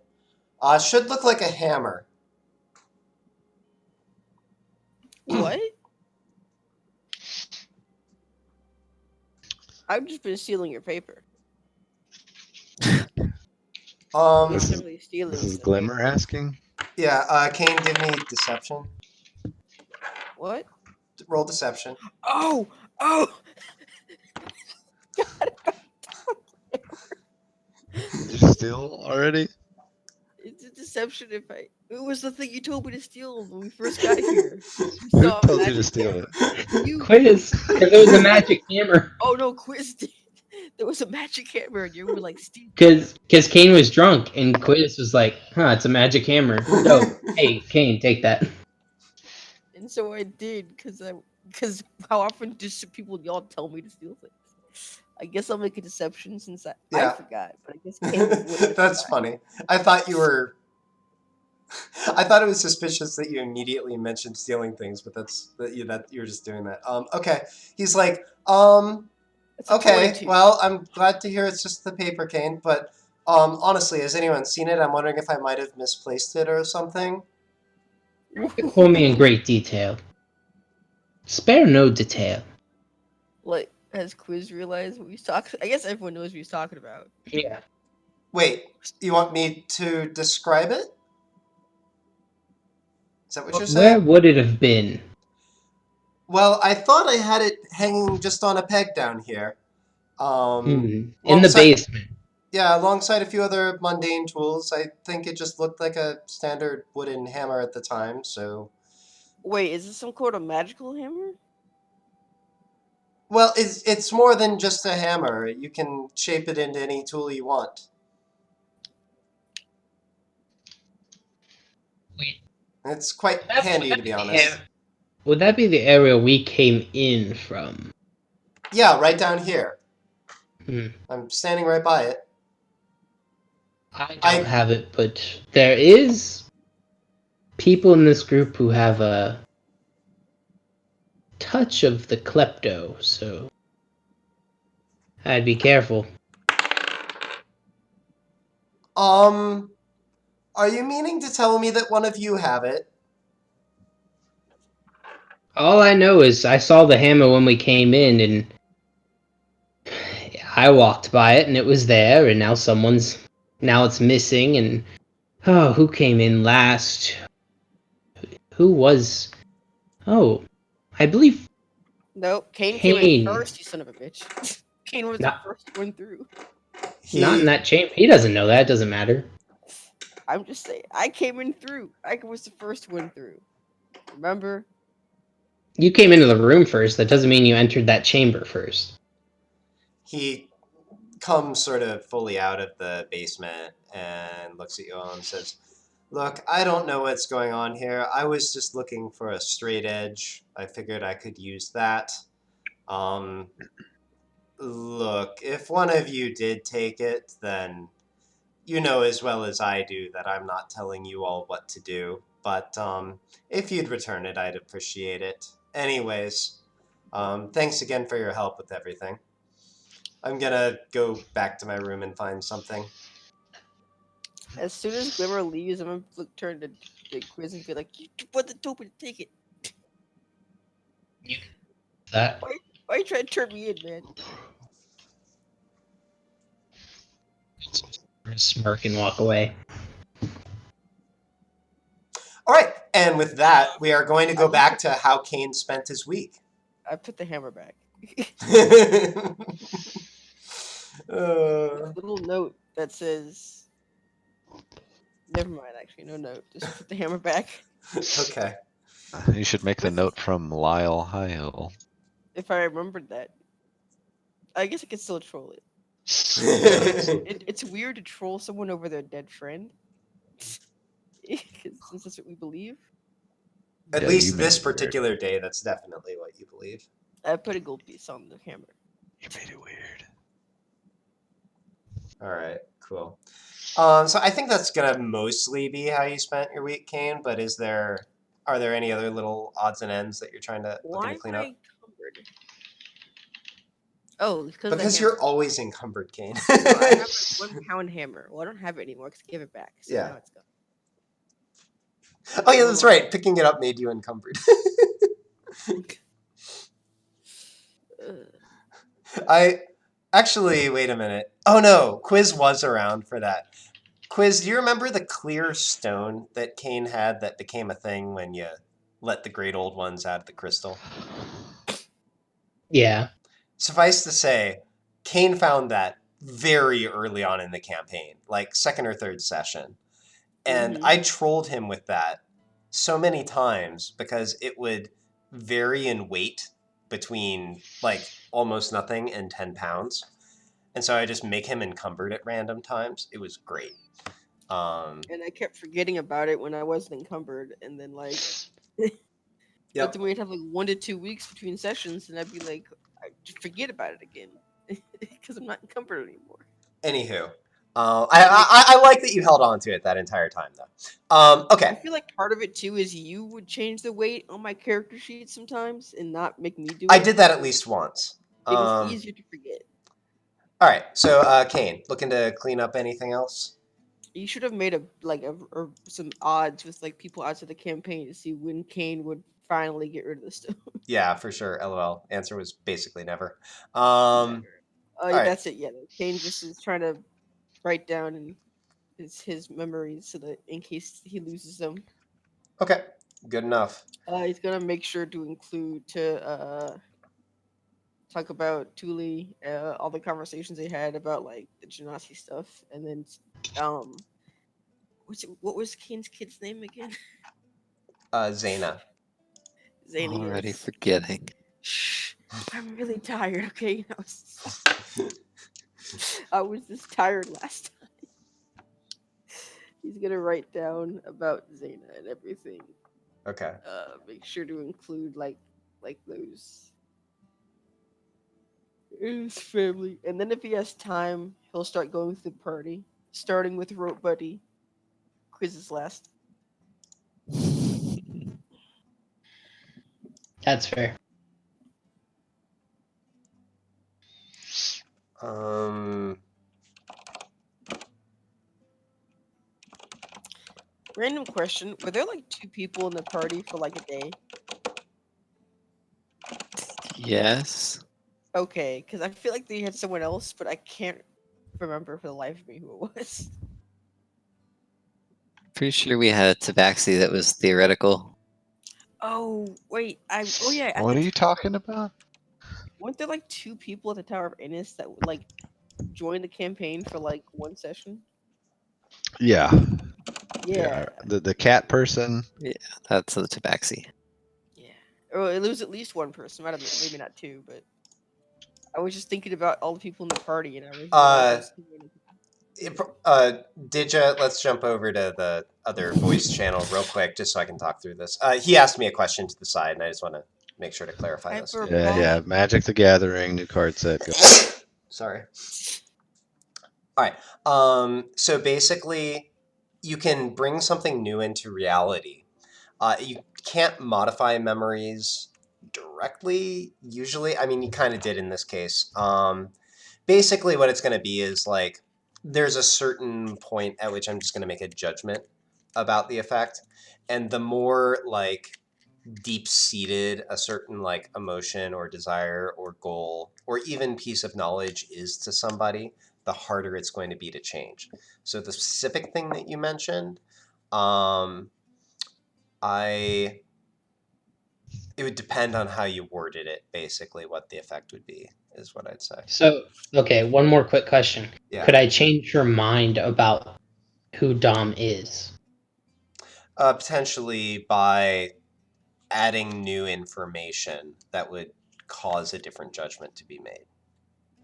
should look like a hammer. What? I've just been stealing your paper. This is Literally stealing. this is the Glimmer paper. asking. Yeah, Kane, give me deception. What? Roll deception. Oh! Oh! Did you steal already? It's a deception if I. It was the thing you told me to steal when we first got here. You Who saw a told you to magic steal hammer. it? You. Quiz, because it was a magic hammer. Oh no, Quiz did. There was a magic hammer and you were like, Steve. Because Kane was drunk and Quiz was like, "Huh, it's a magic hammer." Oh, hey, Kane, take that. And so I did because how often do people y'all tell me to steal things? I guess I'll make a deception since I Yeah. forgot, but I guess Kane would. That's funny. I thought you were. I thought it was suspicious that you immediately mentioned stealing things, but that you're just doing that. Okay. He's like, It's a okay. 22. Well, I'm glad to hear it's just the paper cane, but honestly, has anyone seen it? I'm wondering if I might have misplaced it or something. Call me in great detail. Spare no detail. Like, has Quiz realized what he's talking? I guess everyone knows what he's talking about. Yeah. Wait, you want me to describe it? Is that what you're Where saying? would it have been? Well, I thought I had it hanging just on a peg down here. In the Alongside, basement. yeah, alongside a few other mundane tools. I think it just looked like a standard wooden hammer at the time, so... Wait, is this some kind of magical hammer? Well, it's more than just a hammer. You can shape it into any tool you want. Wait, It's quite would handy, that to be the honest. would that be the area we came in from? Yeah, right down here. Hmm. I'm standing right by it. I don't I have it, but there is people in this group who have a touch of the klepto, so I'd be careful. Are you meaning to tell me that one of you have it? All I know is I saw the hammer when we came in, and I walked by it, and it was there, and now it's missing, and oh, who came in last? Who was? Oh, I believe Nope, Kane came in Kane. first, you son of a bitch. Kane was the Not first one through. not in He that chamber. He doesn't know that. It doesn't matter. I'm just saying, I came in through. I was the first one through. Remember? You came into the room first. That doesn't mean you entered that chamber first. he comes sort of fully out of the basement and looks at you all and says, "Look, I don't know what's going on here. I was just looking for a straight edge. I figured I could use that. Um, look, if one of you did take it, then you know as well as I do that I'm not telling you all what to do. But if you'd return it, I'd appreciate it. Anyways, thanks again for your help with everything. I'm gonna go back to my room and find something." As soon as Glimmer leaves, I'm gonna turn to the quiz and be like, "You wasn't open to take it. That Why you trying to turn me in, man?" smirk and walk away. All right, and with that, we are going to go I back to how Kane spent his week. put the hammer back. Uh, Little note that says, "Never mind." Actually, no note. Just put the hammer back. okay. You should make the With- note from Lyle Highhill. If I remembered that, I guess I could still troll it. It's weird to troll someone over their dead friend, since that's what we believe. At Yeah, you least made this it weird. particular day, that's definitely what you believe. I put a gold piece on the hammer. You made it weird. All right, cool. So I think that's gonna mostly be how you spent your week, Kane. But are there any other little odds and ends that you're looking Why to am clean I up? encumbered? Oh, because Because you're always encumbered, Kane. No, I have a 1 pound hammer. Well, I don't have it anymore because I gave it back. So Yeah. now it's gone. Oh yeah, that's right. Picking it up made you encumbered. I actually wait a minute. Oh no, Quiz was around for that. Quiz, do you remember the clear stone that Kane had that became a thing when you let the great old ones out of the crystal? Yeah. Suffice to say, Kane found that very early on in the campaign, like second or third session. And Mhm. I trolled him with that so many times because it would vary in weight between like almost nothing and 10 pounds. And so I just make him encumbered at random times. It was great. And I kept forgetting about it when I wasn't encumbered, and then like, but Yep. then we'd have like 1 to 2 weeks between sessions, and I'd be like, I just forget about it again because I'm not encumbered anymore. Anywho, I like that you held on to it that entire time, though. I Okay. feel like part of it too is you would change the weight on my character sheet sometimes and not make me do it. I did that at least once. It was easier to forget. All right. So, Kane, looking to clean up anything else? You should have made or some odds with like people outside the campaign to see when Kane would finally get rid of the stone. Yeah, for sure. LOL. Answer was basically never. Never. All Yeah, right. that's it. Yeah, Kane just is trying to write down his memories so that in case he loses them, Okay. Good enough. he's gonna make sure to include to talk about Thule, all the conversations they had about like the Genasi stuff, and then um, what was Kane's kid's name again? Zayna. Zany. Already Yes. forgetting. Shh, I'm really tired. Okay, I was this tired last time. He's gonna write down about Zena and everything. Okay. Make sure to include like those his family, and then if he has time, he'll start going through the party, starting with Rope Buddy. Quiz is last. That's fair. Random question: were there like 2 people in the party for like a day? Yes. Okay, because I feel like they had someone else, but I can't remember for the life of me who it was. Pretty sure we had a tabaxi that was theoretical. Oh wait, yeah. What are you talking about? Weren't there like 2 people at the Tower of Innis that would like join the campaign for like 1 session? Yeah. Yeah. The cat person. Yeah, that's the tabaxi. Yeah. Or it was at least 1 person, might have maybe not 2, but I was just thinking about all the people in the party, and I was realizing someone. Didja, let's jump over to the other voice channel real quick, just so I can talk through this. He asked me a question to the side, and I just want to make sure to clarify this. Hyper- Yeah. Magic the Gathering, new card set. Go. Sorry. All right. So basically, you can bring something new into reality. You can't modify memories directly, usually. I mean, you kind of did in this case. Basically, what it's going to be is like, there's a certain point at which I'm just going to make a judgment about the effect. And the more like deep-seated a certain like emotion or desire or goal or even piece of knowledge is to somebody, the harder it's going to be to change. So the specific thing that you mentioned, it would depend on how you worded it, basically, what the effect would be, is what I'd say. So, okay, one more quick question. Yeah. Could I change your mind about who Dom is? Potentially by adding new information that would cause a different judgment to be made.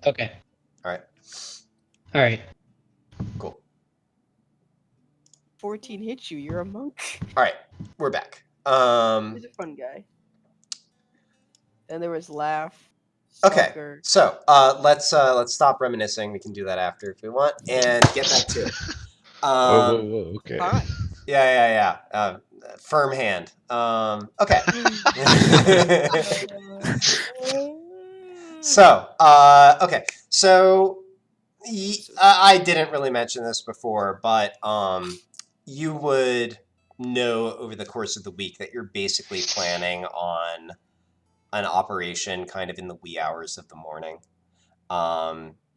Okay. All right. All right. Cool. 14 hits you. You're a monk. All right. We're back. He's a fun guy. Then there was Laugh. Okay, Sucker. so let's stop reminiscing. We can do that after if we want, and get back to it. Whoa. Okay. Fine. Yeah. Firm hand. Okay. So, okay. So, I didn't really mention this before, but you would know over the course of the week that you're basically planning on an operation kind of in the wee hours of the morning.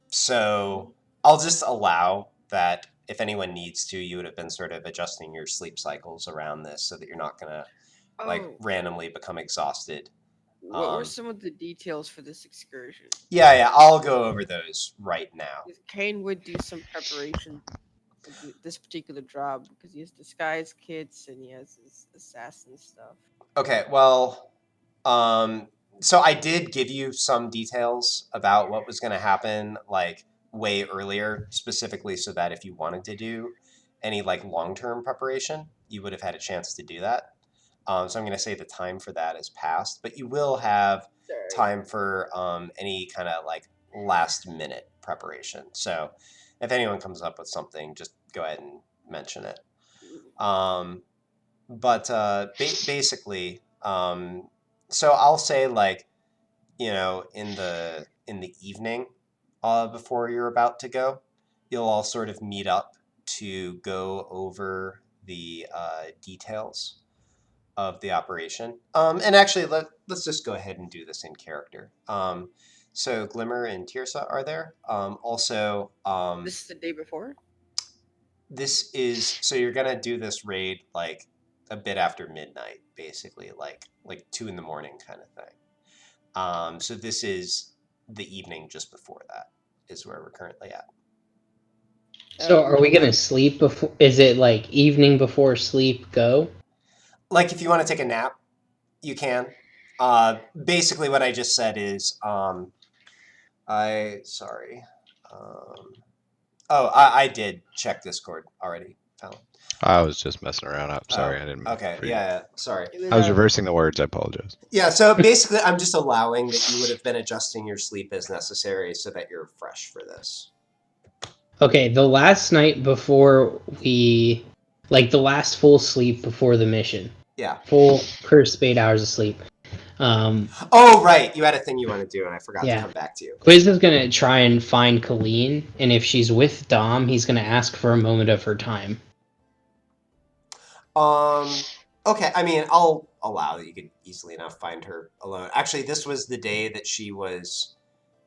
So I'll just allow that if anyone needs to, you would have been sort of adjusting your sleep cycles around this so that you're not going to like randomly become exhausted. What were some of the details for this excursion? Yeah, I'll go over those right now. Kane would do some preparation for this particular job because he has disguise kits and he has his assassin stuff. Okay, well, so I did give you some details about what was going to happen, like way earlier, specifically so that if you wanted to do any like long-term preparation, you would have had a chance to do that. So I'm going to say the time for that is past, but you will have time for any kind of like last-minute preparation. So if anyone comes up with something, just go ahead and mention it. But basically, so I'll say like, in the evening, before you're about to go, you'll all sort of meet up to go over the details of the operation. And actually, let's just go ahead and do this in character. So Glimmer and Tirsa are there. Also, this is the day before? This is, so you're gonna do this raid like a bit after midnight, basically, like 2 in the morning kind of thing. So this is the evening just before that is where we're currently at. So are we gonna sleep before? Is it like evening before sleep go? Like if you want to take a nap, you can. Basically, what I just said is, I did check Discord already, Fallon. I was just messing around. I'm sorry, I didn't mean Okay, for you. yeah, sorry. It was, I was reversing the words. I apologize. Yeah, so basically, I'm just allowing that you would have been adjusting your sleep as necessary so that you're fresh for this. Okay, the last night before we, like the last full sleep before the mission, Yeah. full crisp 8 hours of sleep. Oh, right. You had a thing you want to do, and I forgot to Yeah. come back to you. Quiz is gonna try and find Colleen, and if she's with Dom, he's gonna ask for a moment of her time. Okay, I mean, I'll allow that you could easily enough find her alone. Actually, this was the day that she was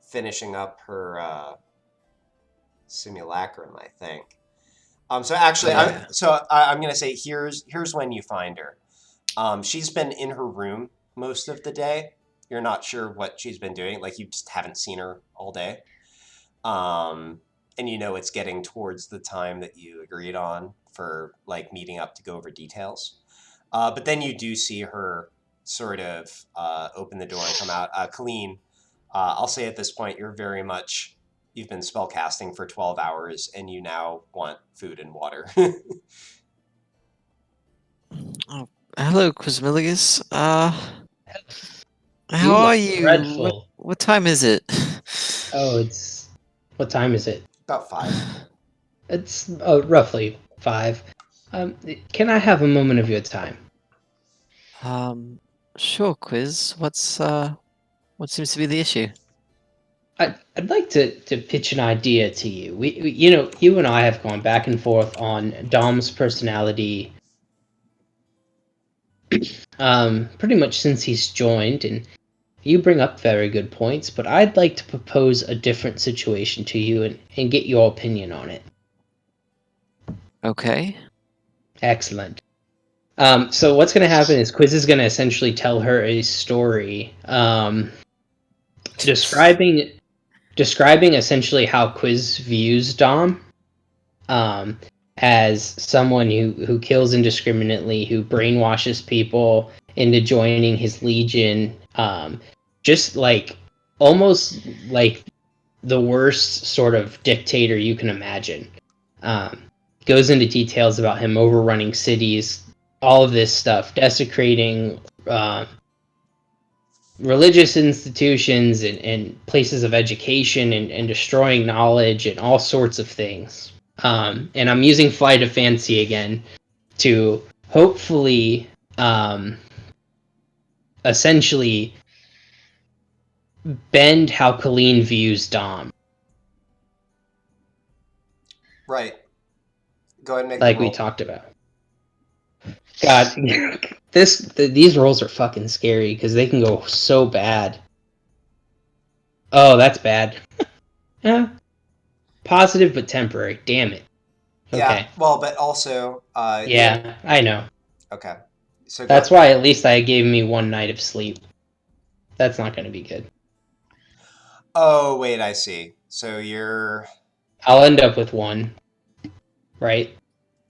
finishing up her simulacrum, I think. So actually, Yeah. I'm gonna say here's when you find her. She's been in her room most of the day. You're not sure what she's been doing. Like you just haven't seen her all day. And you know it's getting towards the time that you agreed on for like meeting up to go over details. But then you do see her sort of open the door and come out. Colleen, I'll say at this point you've been spell casting for 12 hours and you now want food and water. Oh, hello, Quizmilius. You How look are you? dreadful. What time is it? Oh, it's what time is it? About 5. It's roughly 5. Can I have a moment of your time? Sure, Quiz. What seems to be the issue? I'd like to pitch an idea to you. You and I have gone back and forth on Dom's personality, pretty much since he's joined, and you bring up very good points. But I'd like to propose a different situation to you and get your opinion on it. Okay. Excellent. So what's going to happen is Quiz is going to essentially tell her a story, describing essentially how Quiz views Dom, as someone who kills indiscriminately, who brainwashes people into joining his legion, just like almost like the worst sort of dictator you can imagine. Goes into details about him overrunning cities, all of this stuff, desecrating religious institutions and places of education and destroying knowledge and all sorts of things. And I'm using Flight of Fancy again to hopefully essentially bend how Colleen views Dom. Right. Go ahead and make Like the we roll. talked about. God, these rolls are fucking scary because they can go so bad. Oh, that's bad. Yeah. Positive but temporary. Damn it. Yeah, Okay. well, but also... Yeah, I know. Okay. So That's why at least I gave me one night of sleep. That's not going to be good. Oh, wait, I see. So you're... I'll end up with one. Right?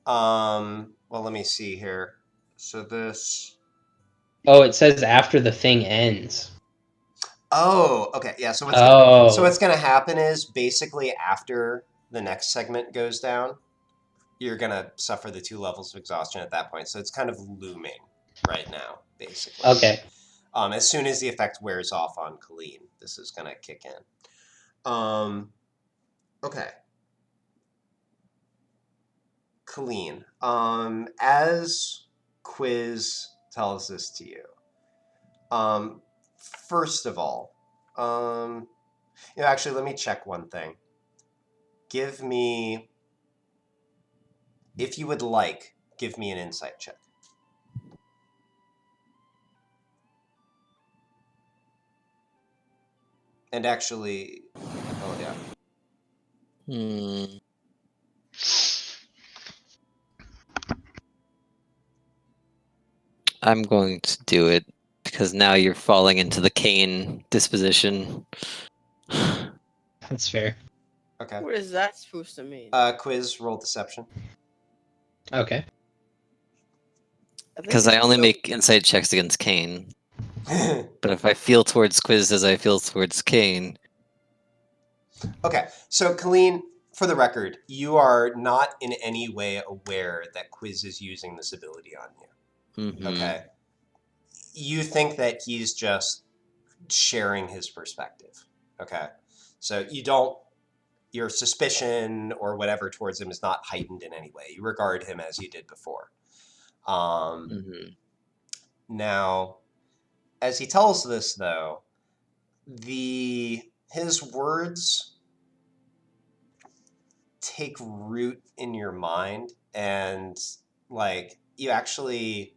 Well, let me see here. So this... Oh, it says after the thing ends. Oh, okay. Yeah, so Oh. what's going to happen is basically after the next segment goes down, you're going to suffer the 2 levels of exhaustion at that point. So it's kind of looming right now, basically. Okay. As soon as the effect wears off on Colleen, this is going to kick in. Okay. Colleen, as Quiz tells this to you, first of all, actually, let me check one thing. Give me, if you would like, give me an insight check. And actually, oh yeah. I'm going to do it because now you're falling into the Cain disposition. That's fair. Okay. What is that supposed to mean? Quiz, roll deception. Okay. Because I only make insight checks against Cain. But if I feel towards Quiz as I feel towards Cain... Okay, so Colleen, for the record, you are not in any way aware that Quiz is using this ability on you. Mm-hmm. Okay. You think that he's just sharing his perspective. Okay. So your suspicion or whatever towards him is not heightened in any way. You regard him as you did before. Mm-hmm. Now, as he tells this, though, his words take root in your mind, and like you actually,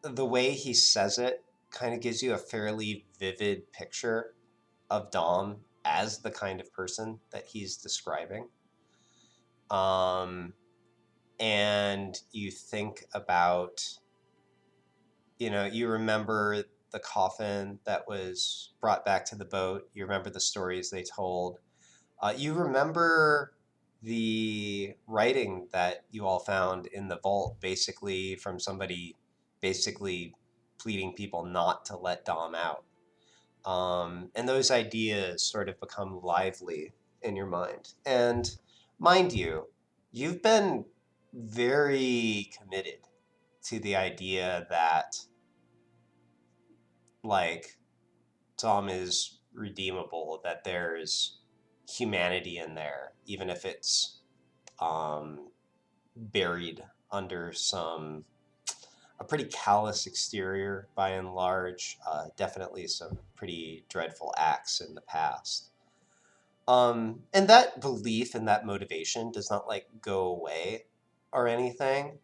the way he says it kind of gives you a fairly vivid picture of Dom as the kind of person that he's describing. And you think about, you remember the coffin that was brought back to the boat. You remember the stories they told. You remember the writing that you all found in the vault, basically from somebody basically pleading people not to let Dom out. And those ideas sort of become lively in your mind. And mind you, you've been very committed to the idea that, like, Dom is redeemable, that there's humanity in there, even if it's buried under a pretty callous exterior by and large, definitely some pretty dreadful acts in the past. And that belief and that motivation does not like go away or anything,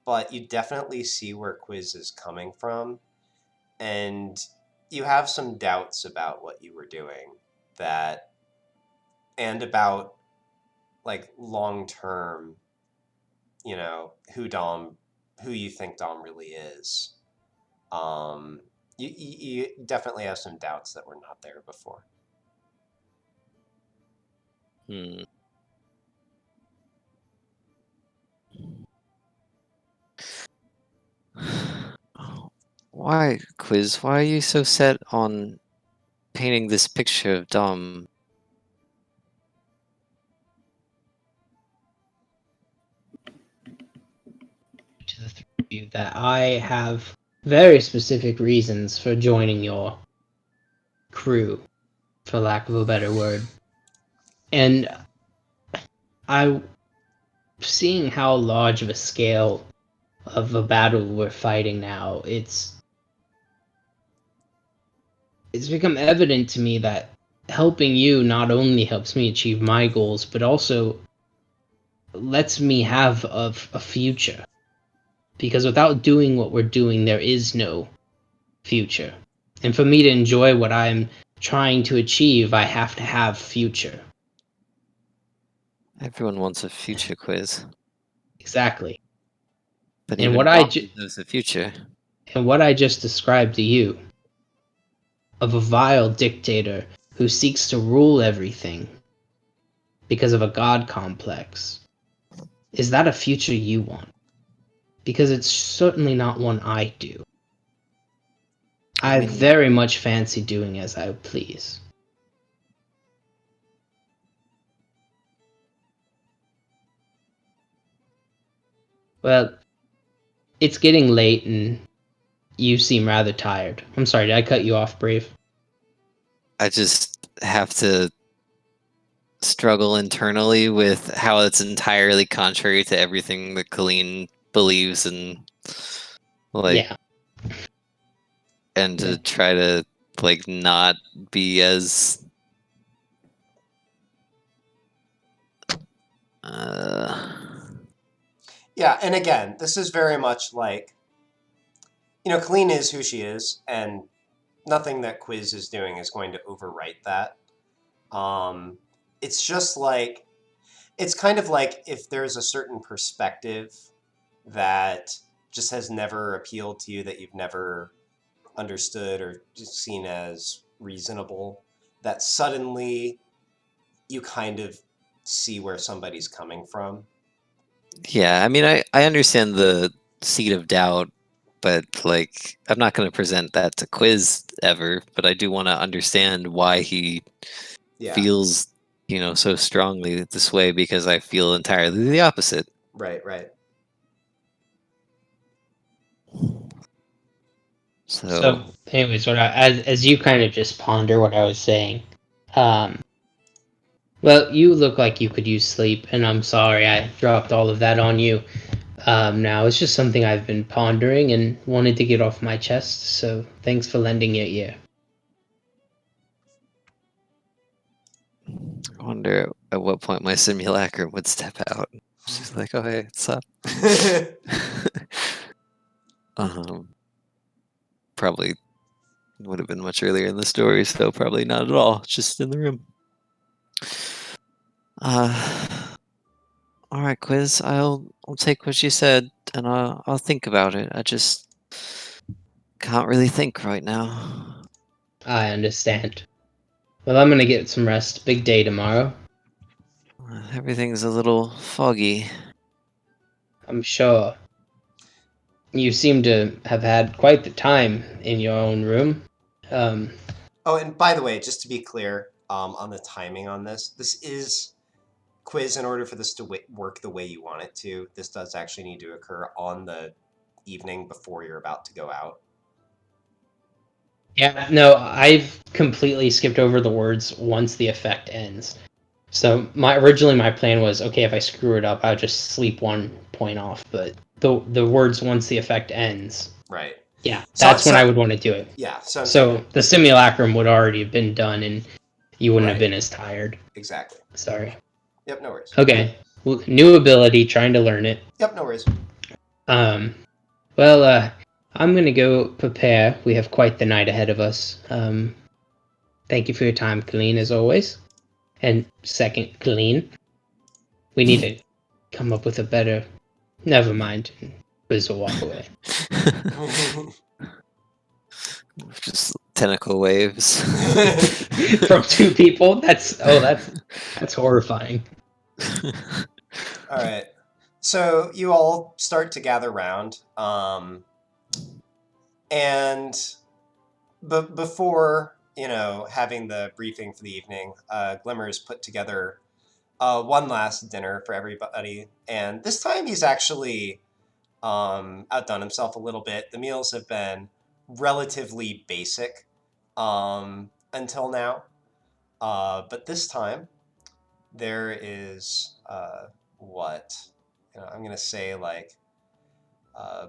but you definitely see where Quiz is coming from, and you have some doubts about what you were doing, and about like long term, who you think Dom really is. You definitely have some doubts that were not there before. Hmm. Why, Quiz? Why are you so set on painting this picture of Dom? To the three of you that I have very specific reasons for joining your crew, for lack of a better word. And seeing how large of a scale of a battle we're fighting now, it's become evident to me that helping you not only helps me achieve my goals, but also lets me have a future. Because without doing what we're doing, there is no future. And for me to enjoy what I'm trying to achieve, I have to have future. Everyone wants a future, Quiz. Exactly. But And even Dom deserves a future. and what I just described to you, of a vile dictator who seeks to rule everything because of a god complex, is that a future you want? Because it's certainly not one I do. I very much fancy doing as I please. Well, it's getting late and you seem rather tired. I'm sorry, did I cut you off, Brave? I just have to struggle internally with how it's entirely contrary to everything that Colleen believes, and Yeah. and to try to not be as Yeah, and again, this is very much like, Colleen is who she is, and nothing that Quiz is doing is going to overwrite that. It's just like, it's kind of like if there's a certain perspective that just has never appealed to you, that you've never understood or just seen as reasonable, that suddenly you kind of see where somebody's coming from. Yeah, I mean, I understand the seed of doubt, but I'm not going to present that to Quiz ever, but I do want to understand why he feels so strongly this way because I feel entirely the opposite. Right, right. So, anyways, as you kind of just ponder what I was saying, well, you look like you could use sleep, and I'm sorry I dropped all of that on you. Now it's just something I've been pondering and wanted to get off my chest. So thanks for lending your ear. I wonder at what point my simulacrum would step out. She's like, "Oh hey, what's up?" Probably would have been much earlier in the story, so probably not at all. Just in the room. All right, Quiz. I'll take what you said, and I'll think about it. I just can't really think right now. I understand. Well, I'm gonna get some rest. Big day tomorrow. Everything's a little foggy. I'm sure. You seem to have had quite the time in your own room. Oh, and by the way, just to be clear, on the timing on this is Quiz. In order for this to work the way you want it to, this does actually need to occur on the evening before you're about to go out. Yeah, no, I've completely skipped over the words once the effect ends. So originally my plan was, okay, if I screw it up, I'll just sleep 1 point off. But the words once the effect ends, Right. yeah, that's when I would want to do it. Yeah. So the simulacrum would already have been done, and you wouldn't have been as tired. Exactly. Sorry. Yep. No worries. Okay. Well, new ability, trying to learn it. Yep. No worries. Well, I'm gonna go prepare. We have quite the night ahead of us. Thank you for your time, Colleen, as always. And second, Colleen, we need to come up with a better. Never mind. Liz will walk away. Just tentacle waves from 2 people. That's horrifying. All right. So you all start to gather round, and before having the briefing for the evening, Glimmer has put together one last dinner for everybody, and this time he's actually outdone himself a little bit. The meals have been relatively basic until now, but this time there is I'm going to say like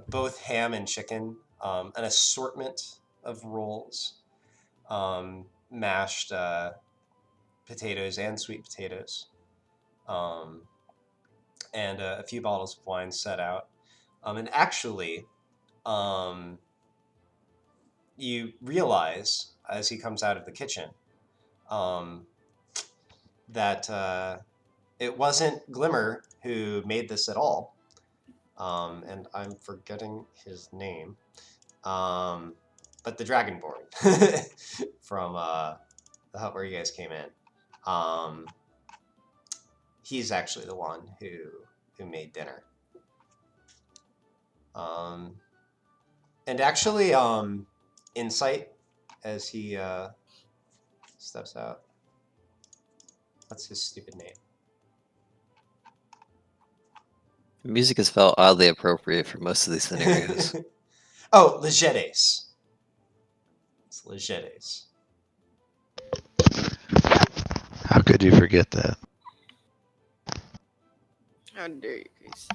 both ham and chicken, an assortment of rolls, mashed potatoes and sweet potatoes, and a few bottles of wine set out. And actually, you realize as he comes out of the kitchen that it wasn't Glimmer who made this at all. And I'm forgetting his name. But the Dragonborn from the hut where you guys came in. He's actually the one who made dinner. And actually, insight as he steps out. What's his stupid name? Music has felt oddly appropriate for most of these scenarios. Oh, Legedes. It's Legedes. How could you forget that? How dare you, Casey?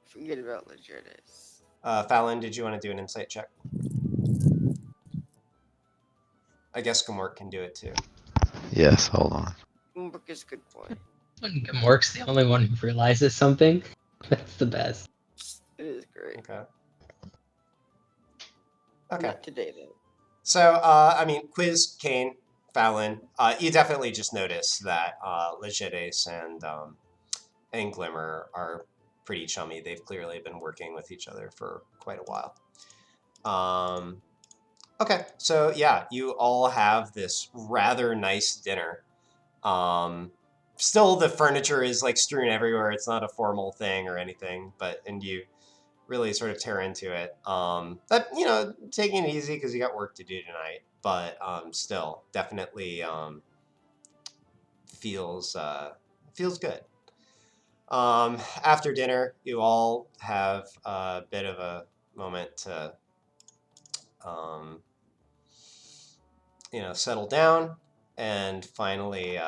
Forget about Legedes. Fallon, did you want to do an insight check? I guess Gamork can do it too. Yes, hold on. Gamork is a good boy. When Gamork's the only one who realizes something, that's the best. It is great. Okay. Not today, though. So, Quiz, Kane, Fallon, you definitely just notice that Legedes and Glimmer are pretty chummy. They've clearly been working with each other for quite a while. Okay, so yeah, you all have this rather nice dinner. Still, the furniture is like strewn everywhere. It's not a formal thing or anything, and you really sort of tear into it. But you know, taking it easy because you got work to do tonight. But still, definitely feels good. After dinner, you all have a bit of a moment to settle down, and finally,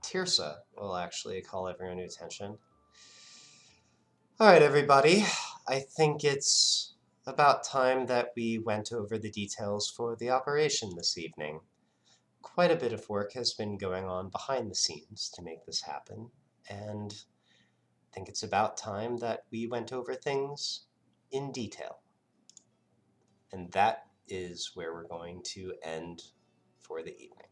Tirsa will actually call everyone to attention. All right, everybody. I think it's about time that we went over the details for the operation this evening. Quite a bit of work has been going on behind the scenes to make this happen, and I think it's about time that we went over things in detail. And that is where we're going to end for the evening.